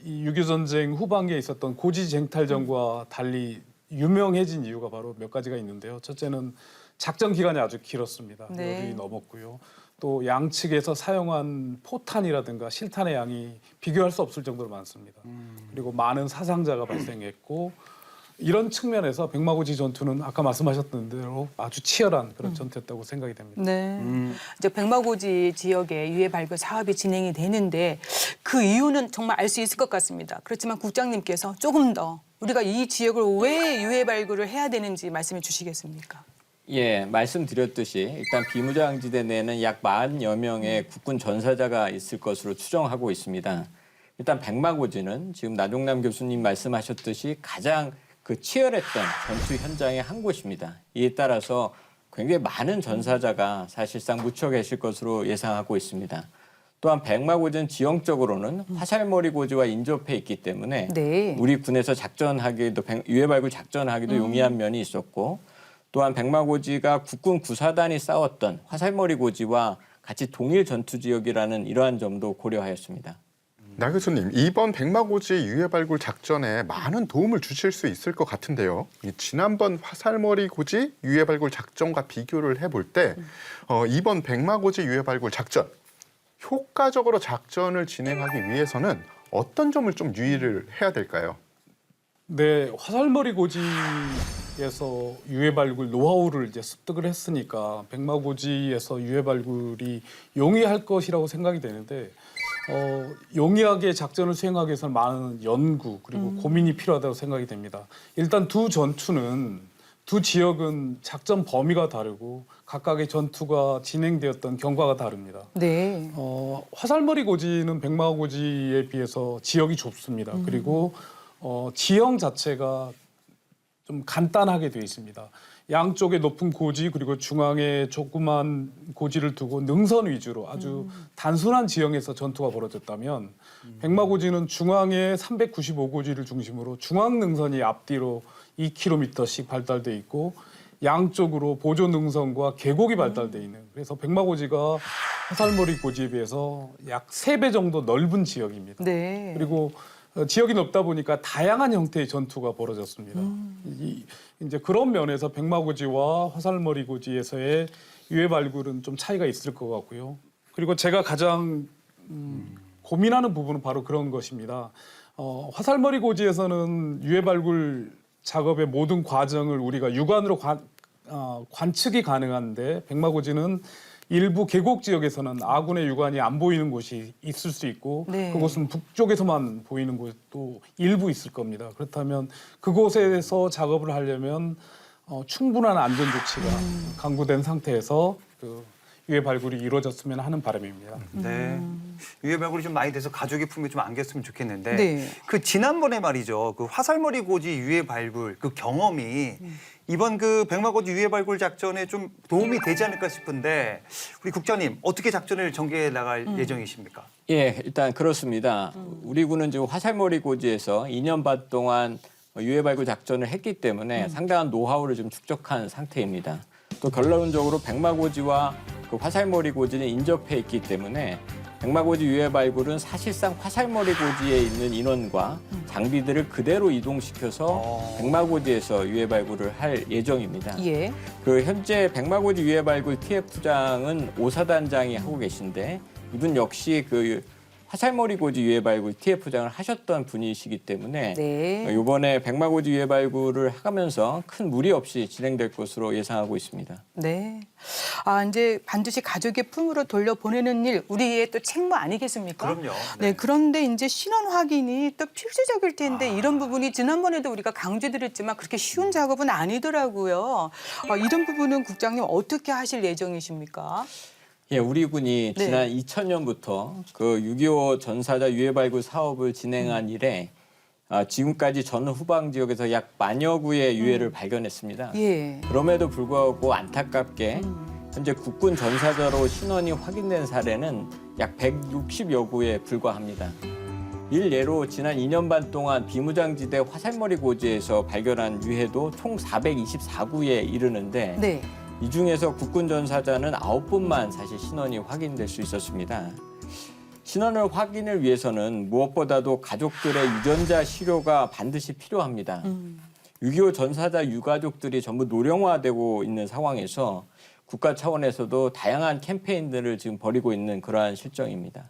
이 6.25 전쟁 후반기에 있었던 고지 쟁탈전과 달리 유명해진 이유가 바로 몇 가지가 있는데요. 첫째는 작전 기간이 아주 길었습니다. 네. 열흘이 넘었고요. 또 양측에서 사용한 포탄이라든가 실탄의 양이 비교할 수 없을 정도로 많습니다. 그리고 많은 사상자가 발생했고 이런 측면에서 백마고지 전투는 아까 말씀하셨던 대로 아주 치열한 그런 전투였다고 생각이 됩니다. 네. 이제 백마고지 지역에 유해 발굴 사업이 진행이 되는데 그 이유는 정말 알 수 있을 것 같습니다. 그렇지만 국장님께서 조금 더 우리가 이 지역을 왜 유해 발굴을 해야 되는지 말씀해 주시겠습니까? 예, 말씀드렸듯이 일단 비무장지대 내에는 약 40여 명의 국군 전사자가 있을 것으로 추정하고 있습니다. 일단 백마고지는 지금 나종남 교수님 말씀하셨듯이 가장 그 치열했던 전투 현장의 한 곳입니다. 이에 따라서 굉장히 많은 전사자가 사실상 묻혀 계실 것으로 예상하고 있습니다. 또한 백마고지는 지형적으로는 화살머리 고지와 인접해 있기 때문에 네. 우리 군에서 작전하기도 유해 발굴 작전하기도 용이한 면이 있었고 또한 백마고지가 국군 구사단이 싸웠던 화살머리 고지와 같이 동일 전투 지역이라는 이러한 점도 고려하였습니다. 나 교수님, 이번 백마고지 유해 발굴 작전에 많은 도움을 주실 수 있을 것 같은데요. 지난번 화살머리 고지 유해 발굴 작전과 비교를 해볼 때 이번 백마고지 유해 발굴 작전, 효과적으로 작전을 진행하기 위해서는 어떤 점을 좀 유의를 해야 될까요? 네, 화살머리 고지에서 유해 발굴 노하우를 이제 습득을 했으니까 백마고지에서 유해 발굴이 용이할 것이라고 생각이 되는데 용이하게 작전을 수행하기 위해서는 많은 연구 그리고 고민이 필요하다고 생각이 됩니다. 일단 두 지역은 작전 범위가 다르고 각각의 전투가 진행되었던 경과가 다릅니다. 네. 화살머리 고지는 백마고지에 비해서 지역이 좁습니다. 그리고 지형 자체가 좀 간단하게 되어 있습니다. 양쪽에 높은 고지 그리고 중앙에 조그만 고지를 두고 능선 위주로 아주 단순한 지형에서 전투가 벌어졌다면 백마고지는 중앙에 395고지를 중심으로 중앙 능선이 앞뒤로 2km씩 발달돼 있고 양쪽으로 보조 능선과 계곡이 발달돼 있는 그래서 백마고지가 화살머리 고지에 비해서 약 3배 정도 넓은 지역입니다. 네. 그리고 지역이 넓다 보니까 다양한 형태의 전투가 벌어졌습니다. 이제 그런 면에서 백마고지와 화살머리 고지에서의 유해 발굴은 좀 차이가 있을 것 같고요. 그리고 제가 가장 고민하는 부분은 바로 그런 것입니다. 화살머리 고지에서는 유해 발굴 작업의 모든 과정을 우리가 육안으로 관측이 가능한데 백마고지는 일부 계곡 지역에서는 아군의 육안이 안 보이는 곳이 있을 수 있고 네. 그곳은 북쪽에서만 보이는 곳도 일부 있을 겁니다. 그렇다면 그곳에서 작업을 하려면 충분한 안전 조치가 강구된 상태에서 그 유해 발굴이 이루어졌으면 하는 바람입니다. 네. 유해 발굴이 좀 많이 돼서 가족의 품에 좀 안겼으면 좋겠는데 네. 그 지난번에 말이죠. 그 화살머리 고지 유해 발굴 그 경험이 이번 그 백마고지 유해 발굴 작전에 좀 도움이 되지 않을까 싶은데 우리 국장님 어떻게 작전을 전개해 나갈 예정이십니까? 예, 일단 그렇습니다. 우리 군은 지금 화살머리 고지에서 2년 반 동안 유해 발굴 작전을 했기 때문에 상당한 노하우를 좀 축적한 상태입니다. 또 결론적으로 백마고지와 그 화살머리 고지는 인접해 있기 때문에 백마고지 유해 발굴은 사실상 화살머리 고지에 있는 인원과 장비들을 그대로 이동시켜서 백마고지에서 유해 발굴을 할 예정입니다. 예. 그 현재 백마고지 유해 발굴 TF장은 오사단장이 하고 계신데 이분 역시 그 화살머리 고지 유해 발굴 TF장을 하셨던 분이시기 때문에 네. 이번에 백마고지 유해 발굴을 하면서 큰 무리 없이 진행될 것으로 예상하고 있습니다. 네. 이제 반드시 가족의 품으로 돌려보내는 일, 우리의 또 책무 아니겠습니까? 그럼요. 네. 그런데 이제 신원 확인이 또 필수적일 텐데 이런 부분이 지난번에도 우리가 강조드렸지만 그렇게 쉬운 작업은 아니더라고요. 이런 부분은 국장님 어떻게 하실 예정이십니까? 예, 우리 군이 네. 지난 2000년부터 그 6.25 전사자 유해 발굴 사업을 진행한 이래 지금까지 전 후방 지역에서 약 만여 구의 유해를 발견했습니다. 예. 그럼에도 불구하고 안타깝게 현재 국군 전사자로 신원이 확인된 사례는 약 160여 구에 불과합니다. 일례로 지난 2년 반 동안 비무장지대 화살머리 고지에서 발견한 유해도 총 424구에 이르는데 네. 이 중에서 국군 전사자는 9분만 사실 신원이 확인될 수 있었습니다. 신원을 확인을 위해서는 무엇보다도 가족들의 유전자 시료가 반드시 필요합니다. 6.25 전사자 유가족들이 전부 노령화되고 있는 상황에서 국가 차원에서도 다양한 캠페인들을 지금 벌이고 있는 그러한 실정입니다.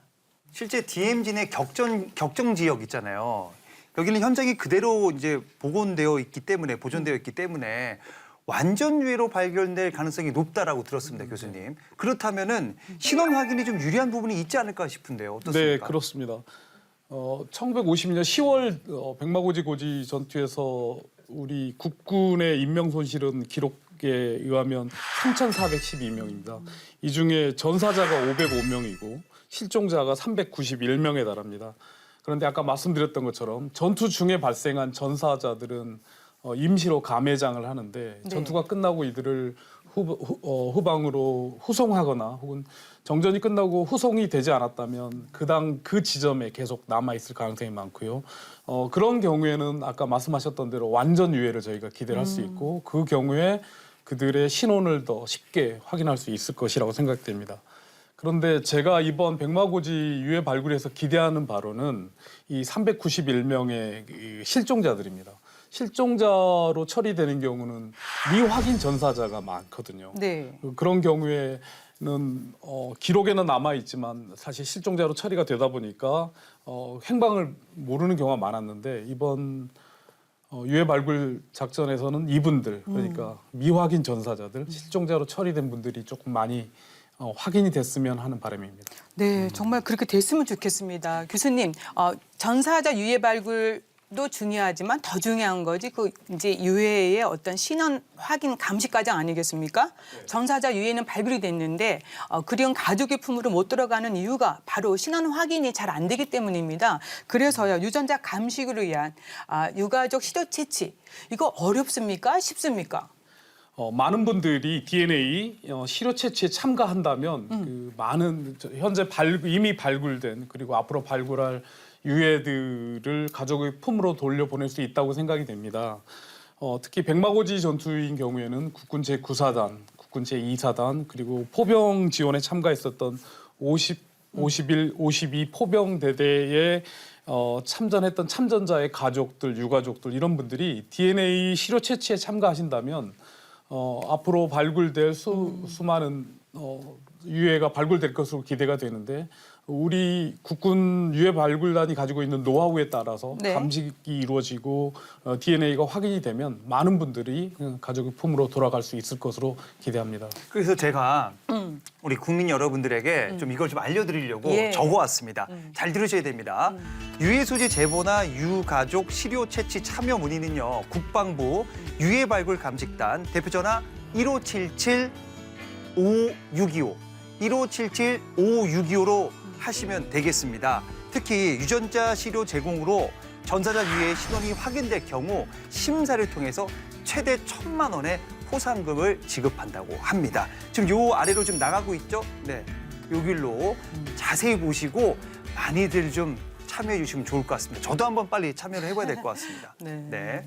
실제 DMZ 내 격정 지역 있잖아요. 여기는 현장이 그대로 이제 보존되어 있기 때문에 완전 유해로 발견될 가능성이 높다라고 들었습니다, 교수님. 그렇다면은 신원 확인이 좀 유리한 부분이 있지 않을까 싶은데요. 어떻습니까? 네, 그렇습니다. 1950년 10월 백마고지 고지 전투에서 우리 국군의 인명 손실은 기록에 의하면 3,412명입니다. 이 중에 전사자가 505명이고 실종자가 391명에 달합니다. 그런데 아까 말씀드렸던 것처럼 전투 중에 발생한 전사자들은 임시로 감회장을 하는데 전투가 끝나고 이들을 후방으로 후송하거나 혹은 정전이 끝나고 후송이 되지 않았다면 그 지점에 계속 남아 있을 가능성이 많고요. 그런 경우에는 아까 말씀하셨던 대로 완전 유해를 저희가 기대를 할 수 있고 그 경우에 그들의 신원을 더 쉽게 확인할 수 있을 것이라고 생각됩니다. 그런데 제가 이번 백마고지 유해 발굴에서 기대하는 바로는 이 391명의 실종자들입니다. 실종자로 처리되는 경우는 미확인 전사자가 많거든요. 네. 그런 경우에는 기록에는 남아 있지만 사실 실종자로 처리가 되다 보니까 행방을 모르는 경우가 많았는데 이번 유해 발굴 작전에서는 이분들 그러니까 미확인 전사자들 실종자로 처리된 분들이 조금 많이 확인이 됐으면 하는 바람입니다. 네, 정말 그렇게 됐으면 좋겠습니다. 교수님, 전사자 유해 발굴도 중요하지만 더 중요한 거지 그 이제 유해의 어떤 신원 확인 감시 과정 아니겠습니까? 네. 전사자 유해는 발굴이 됐는데 그리운 가족의 품으로 못 들어가는 이유가 바로 신원 확인이 잘 안 되기 때문입니다. 그래서요 유전자 감식을 위한 유가족 시료 채취 이거 어렵습니까? 쉽습니까? 많은 분들이 DNA 시료 채취에 참가한다면 그 많은 현재 이미 발굴된 그리고 앞으로 발굴할 유해들을 가족의 품으로 돌려보낼 수 있다고 생각이 됩니다. 특히 백마고지 전투인 경우에는 국군 제9사단, 국군 제2사단 그리고 포병 지원에 참가했었던 51, 52 포병대대에 참전했던 참전자의 가족들, 유가족들 이런 분들이 DNA 시료 채취에 참가하신다면 앞으로 발굴될 수많은 유해가 발굴될 것으로 기대가 되는데 우리 국군 유해 발굴단이 가지고 있는 노하우에 따라서 네. 감식이 이루어지고 DNA가 확인이 되면 많은 분들이 가족의 품으로 돌아갈 수 있을 것으로 기대합니다. 그래서 제가 우리 국민 여러분들에게 좀 이걸 좀 알려드리려고 예. 적어왔습니다. 잘 들으셔야 됩니다. 유해 소재 제보나 유가족 시료 채취 참여 문의는요. 국방부 유해 발굴 감식단 대표 전화 1577-5625 1577-5625로 하시면 되겠습니다. 특히 유전자 시료 제공으로 전사자 유해의 신원이 확인될 경우 심사를 통해서 최대 1,000만 원의 포상금을 지급한다고 합니다. 지금 요 아래로 좀 나가고 있죠? 네, 요 길로 자세히 보시고 많이들 좀 참여해 주시면 좋을 것 같습니다. 저도 한번 빨리 참여를 해봐야 될 것 같습니다. 네. 네.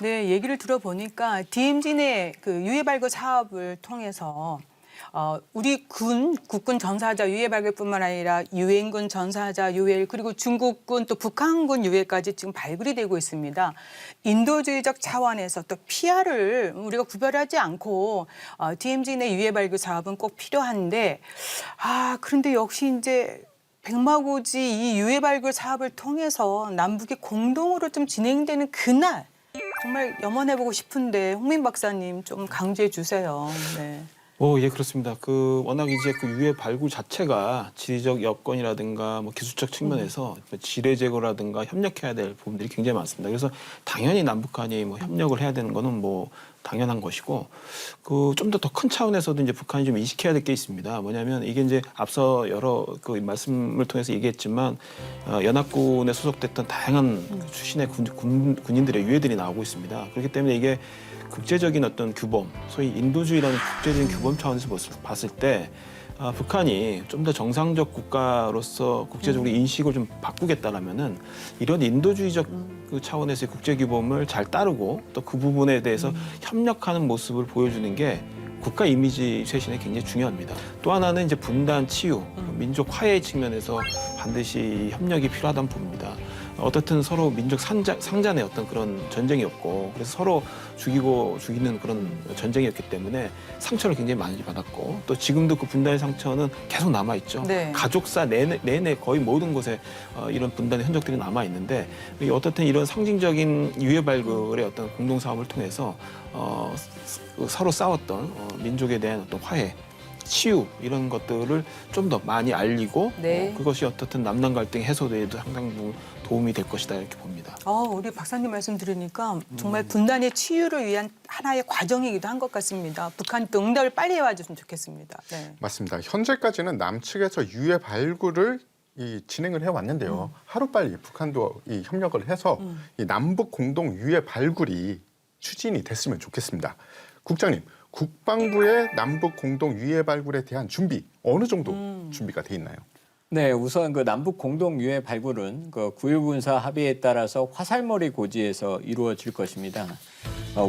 네, 얘기를 들어보니까 DMZ 내 그 유해 발굴 사업을 통해서 우리 국군 전사자 유해 발굴뿐만 아니라 유엔군 전사자 유해 그리고 중국군 또 북한군 유해까지 지금 발굴이 되고 있습니다. 인도주의적 차원에서 또 PR을 우리가 구별하지 않고 DMZ 내 유해 발굴 사업은 꼭 필요한데 그런데 역시 이제 백마고지 이 유해 발굴 사업을 통해서 남북이 공동으로 좀 진행되는 그날 정말 염원해보고 싶은데 홍민 박사님 좀 강조해 주세요. 네. 예, 그렇습니다. 워낙 이제 유해 발굴 자체가 지리적 여건이라든가 기술적 측면에서 지뢰 제거라든가 협력해야 될 부분들이 굉장히 많습니다. 그래서 당연히 남북한이 협력을 해야 되는 거는 당연한 것이고, 좀 더 큰 차원에서도 이제 북한이 좀 인식해야 될 게 있습니다. 뭐냐면 이게 이제 앞서 여러 말씀을 통해서 얘기했지만, 연합군에 소속됐던 다양한 출신의 군인들의 유해들이 나오고 있습니다. 그렇기 때문에 이게 국제적인 어떤 규범, 소위 인도주의라는 국제적인 규범 차원에서 봤을 때 북한이 좀 더 정상적 국가로서 국제적으로 인식을 좀 바꾸겠다라면은 이런 인도주의적 차원에서의 국제 규범을 잘 따르고 또 그 부분에 대해서 협력하는 모습을 보여주는 게 국가 이미지 쇄신에 굉장히 중요합니다. 또 하나는 이제 분단, 치유, 민족 화해 측면에서 반드시 협력이 필요하다는 부분입니다. 어떻든 서로 민족 상잔의 어떤 그런 전쟁이었고, 그래서 서로 죽이는 그런 전쟁이었기 때문에 상처를 굉장히 많이 받았고, 또 지금도 그 분단의 상처는 계속 남아있죠. 네. 가족사 내내 거의 모든 곳에 이런 분단의 흔적들이 남아있는데, 어떻든 이런 상징적인 유해 발굴의 어떤 공동사업을 통해서 서로 싸웠던 민족에 대한 어떤 화해, 치유 이런 것들을 좀 더 많이 알리고 네. 그것이 어떻든 남남 갈등 해소에도 상당히 도움이 될 것이다 이렇게 봅니다. 우리 박사님 말씀 들으니까 정말 분단의 치유를 위한 하나의 과정이기도 한 것 같습니다. 북한 또 응답을 빨리 해와줬으면 좋겠습니다. 네. 맞습니다. 현재까지는 남측에서 유해 발굴을 진행을 해왔는데요. 하루빨리 북한도 이 협력을 해서 이 남북 공동 유해 발굴이 추진이 됐으면 좋겠습니다. 국장님, 국방부의 남북 공동 유해 발굴에 대한 준비 어느 정도 준비가 돼 있나요? 네, 우선 남북 공동 유해 발굴은 9.19 군사 합의에 따라서 화살머리 고지에서 이루어질 것입니다.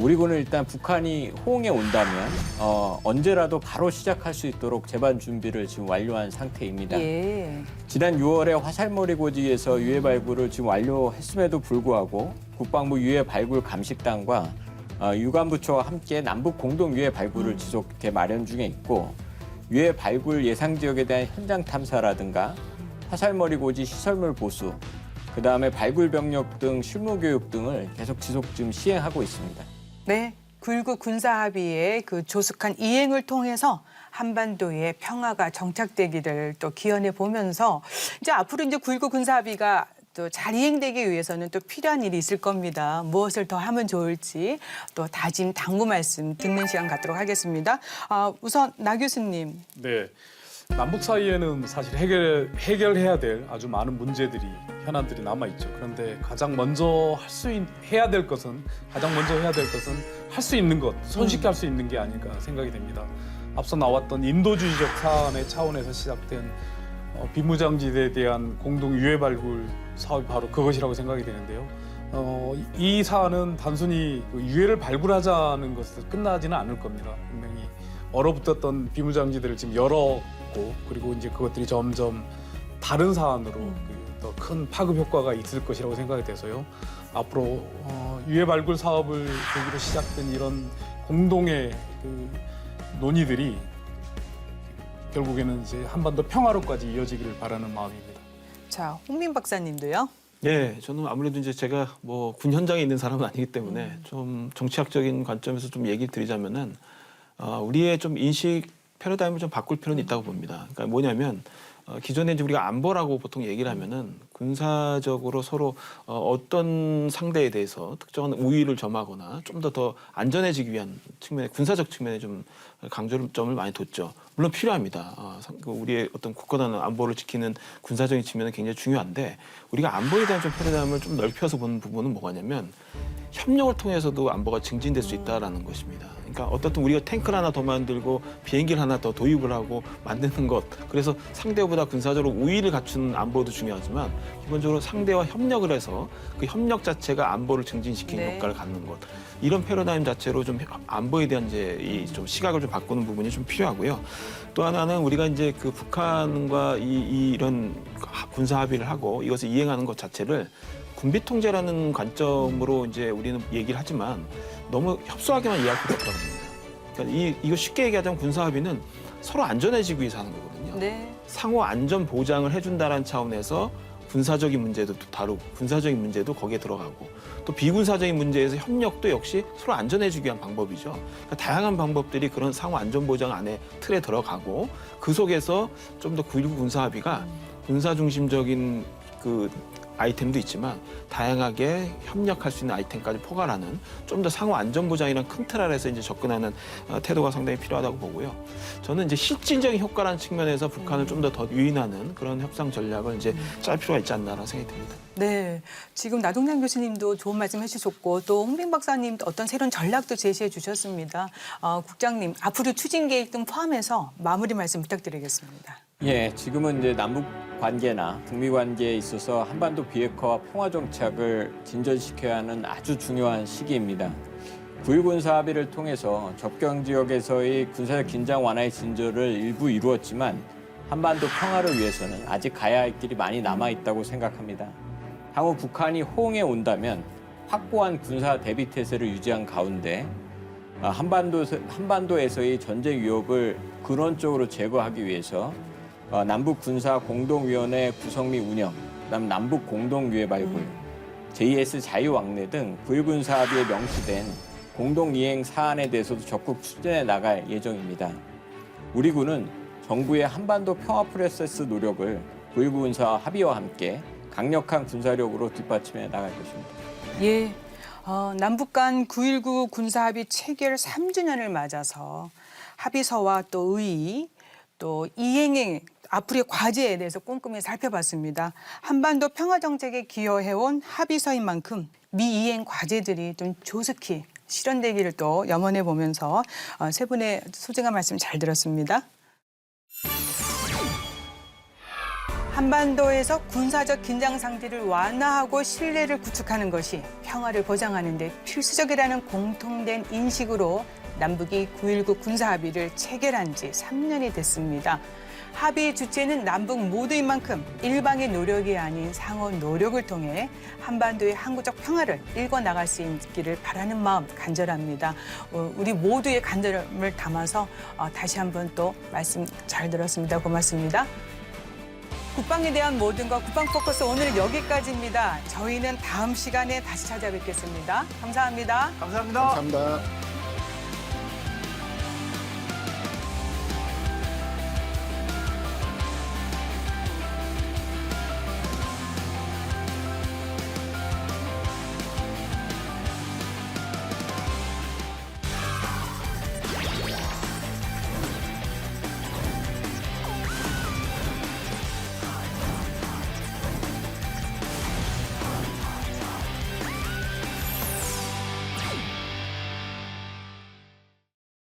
우리 군은 일단 북한이 호응해 온다면 언제라도 바로 시작할 수 있도록 재반 준비를 지금 완료한 상태입니다. 예. 지난 6월에 화살머리 고지에서 유해 발굴을 지금 완료했음에도 불구하고 국방부 유해 발굴 감식단과 유관부처와 함께 남북 공동 유해 발굴을 지속해 마련 중에 있고, 유해 발굴 예상 지역에 대한 현장 탐사라든가 화살머리 고지 시설물 보수, 그다음에 발굴 병력 등 실무 교육 등을 계속 지금 시행하고 있습니다. 네. 9.19 군사합의의 그 조숙한 이행을 통해서 한반도의 평화가 정착되기를 또 기원해 보면서 이제 앞으로 이제 9.19 군사합의가 또 잘 이행되기 위해서는 또 필요한 일이 있을 겁니다. 무엇을 더 하면 좋을지 또 다짐, 당부 말씀 듣는 시간 갖도록 하겠습니다. 우선 나 교수님. 네. 남북 사이에는 사실 해결해야 될 아주 많은 문제들이 현안들이 남아 있죠. 그런데 가장 먼저 해야 될 것은 할 수 있는 것, 손쉽게 할 수 있는 게 아닐까 생각이 됩니다. 앞서 나왔던 인도주의적 사안의 차원에서 시작된 비무장지대에 대한 공동 유해 발굴 사업이 바로 그것이라고 생각이 되는데요. 이 사안은 단순히 유해를 발굴하자는 것에서 끝나지는 않을 겁니다. 분명히 얼어붙었던 비무장지대를 지금 열었고, 그리고 이제 그것들이 점점 다른 사안으로 더 큰 파급 효과가 있을 것이라고 생각이 돼서요. 앞으로 유해 발굴 사업을 계기로 시작된 이런 공동의 논의들이 결국에는 이제 한반도 평화로까지 이어지기를 바라는 마음입니다. 자, 홍민 박사님도요. 네, 저는 아무래도 이제 제가 뭐 군 현장에 있는 사람은 아니기 때문에 좀 정치학적인 관점에서 좀 얘기를 드리자면은 우리의 좀 인식 패러다임을 좀 바꿀 필요는 있다고 봅니다. 그러니까 뭐냐면 기존에 이제 우리가 안보라고 보통 얘기를 하면은 군사적으로 서로 어떤 상대에 대해서 특정한 우위를 점하거나 좀 더 안전해지기 위한 측면에 군사적 측면에 좀 강조점을 많이 뒀죠. 물론 필요합니다. 우리의 어떤 굳건한 안보를 지키는 군사적인 측면은 굉장히 중요한데 우리가 안보에 대한 좀 패러다임을 좀 넓혀서 보는 부분은 뭐냐면 협력을 통해서도 안보가 증진될 수 있다라는 것입니다. 그러니까 어떻든 우리가 탱크를 하나 더 만들고 비행기를 하나 더 도입을 하고 만드는 것, 그래서 상대보다 군사적으로 우위를 갖추는 안보도 중요하지만 기본적으로 상대와 협력을 해서 그 협력 자체가 안보를 증진시키는 네. 효과를 갖는 것, 이런 패러다임 자체로 좀 안보에 대한 이제 이 좀 시각을 좀 바꾸는 부분이 좀 필요하고요. 또 하나는 우리가 이제 그 북한과 이런 군사 합의를 하고 이것을 이행하는 것 자체를 군비 통제라는 관점으로 이제 우리는 얘기를 하지만 너무 협소하게만 이해할 필요 없다고 봅니다. 그러니까 이거 쉽게 얘기하자면 군사 합의는 서로 안전해지기 위해서 하는 거거든요. 네. 상호 안전 보장을 해준다는 차원에서 군사적인 문제도 다루고 군사적인 문제도 거기에 들어가고 또 비군사적인 문제에서 협력도 역시 서로 안전해지기 위한 방법이죠. 그러니까 다양한 방법들이 그런 상호 안전 보장 안에 틀에 들어가고 그 속에서 좀 더 9.19 군사 합의가 군사 중심적인 그 아이템도 있지만 다양하게 협력할 수 있는 아이템까지 포괄하는 좀 더 상호 안전 보장이란 큰 틀 아래서 이제 접근하는 태도가 상당히 필요하다고 보고요. 저는 이제 실질적인 효과라는 측면에서 북한을 좀 더 유인하는 그런 협상 전략을 이제 짤 필요가 있지 않나라는 생각이 듭니다. 네, 지금 나동남 교수님도 좋은 말씀 해주셨고 또 홍빈 박사님도 어떤 새로운 전략도 제시해 주셨습니다. 국장님, 앞으로 추진 계획 등 포함해서 마무리 말씀 부탁드리겠습니다. 예, 지금은 이제 남북 관계나 북미 관계에 있어서 한반도 비핵화와 평화 정착을 진전시켜야 하는 아주 중요한 시기입니다. 9.19 군사 합의를 통해서 접경 지역에서의 군사적 긴장 완화의 진전을 일부 이루었지만 한반도 평화를 위해서는 아직 가야 할 길이 많이 남아 있다고 생각합니다. 향후 북한이 호응해 온다면 확고한 군사 대비 태세를 유지한 가운데 한반도에서의 전쟁 위협을 근원적으로 제거하기 위해서 남북 군사 공동위원회 구성 및 운영, 그다음 남북 공동 유해 발굴, JS 자유왕래 등 9.19 군사 합의에 명시된 공동 이행 사안에 대해서도 적극 추진해 나갈 예정입니다. 우리 군은 정부의 한반도 평화 프로세스 노력을 9.19 군사 합의와 함께 강력한 군사력으로 뒷받침해 나갈 것입니다. 예, 남북 간 9.19 군사합의 체결 3주년을 맞아서 합의서와 또 의의, 또 이행의 앞으로의 과제에 대해서 꼼꼼히 살펴봤습니다. 한반도 평화정책에 기여해온 합의서인 만큼 미이행 과제들이 좀 조속히 실현되기를 또 염원해 보면서 세 분의 소중한 말씀 잘 들었습니다. 한반도에서 군사적 긴장 상태를 완화하고 신뢰를 구축하는 것이 평화를 보장하는 데 필수적이라는 공통된 인식으로 남북이 9.19 군사합의를 체결한 지 3년이 됐습니다. 합의 주체는 남북 모두인 만큼 일방의 노력이 아닌 상호 노력을 통해 한반도의 항구적 평화를 일궈나갈 수 있기를 바라는 마음 간절합니다. 우리 모두의 간절함을 담아서 다시 한번 또 말씀 잘 들었습니다. 고맙습니다. 국방에 대한 모든 것 국방 포커스 오늘은 여기까지입니다. 저희는 다음 시간에 다시 찾아뵙겠습니다. 감사합니다. 감사합니다. 감사합니다.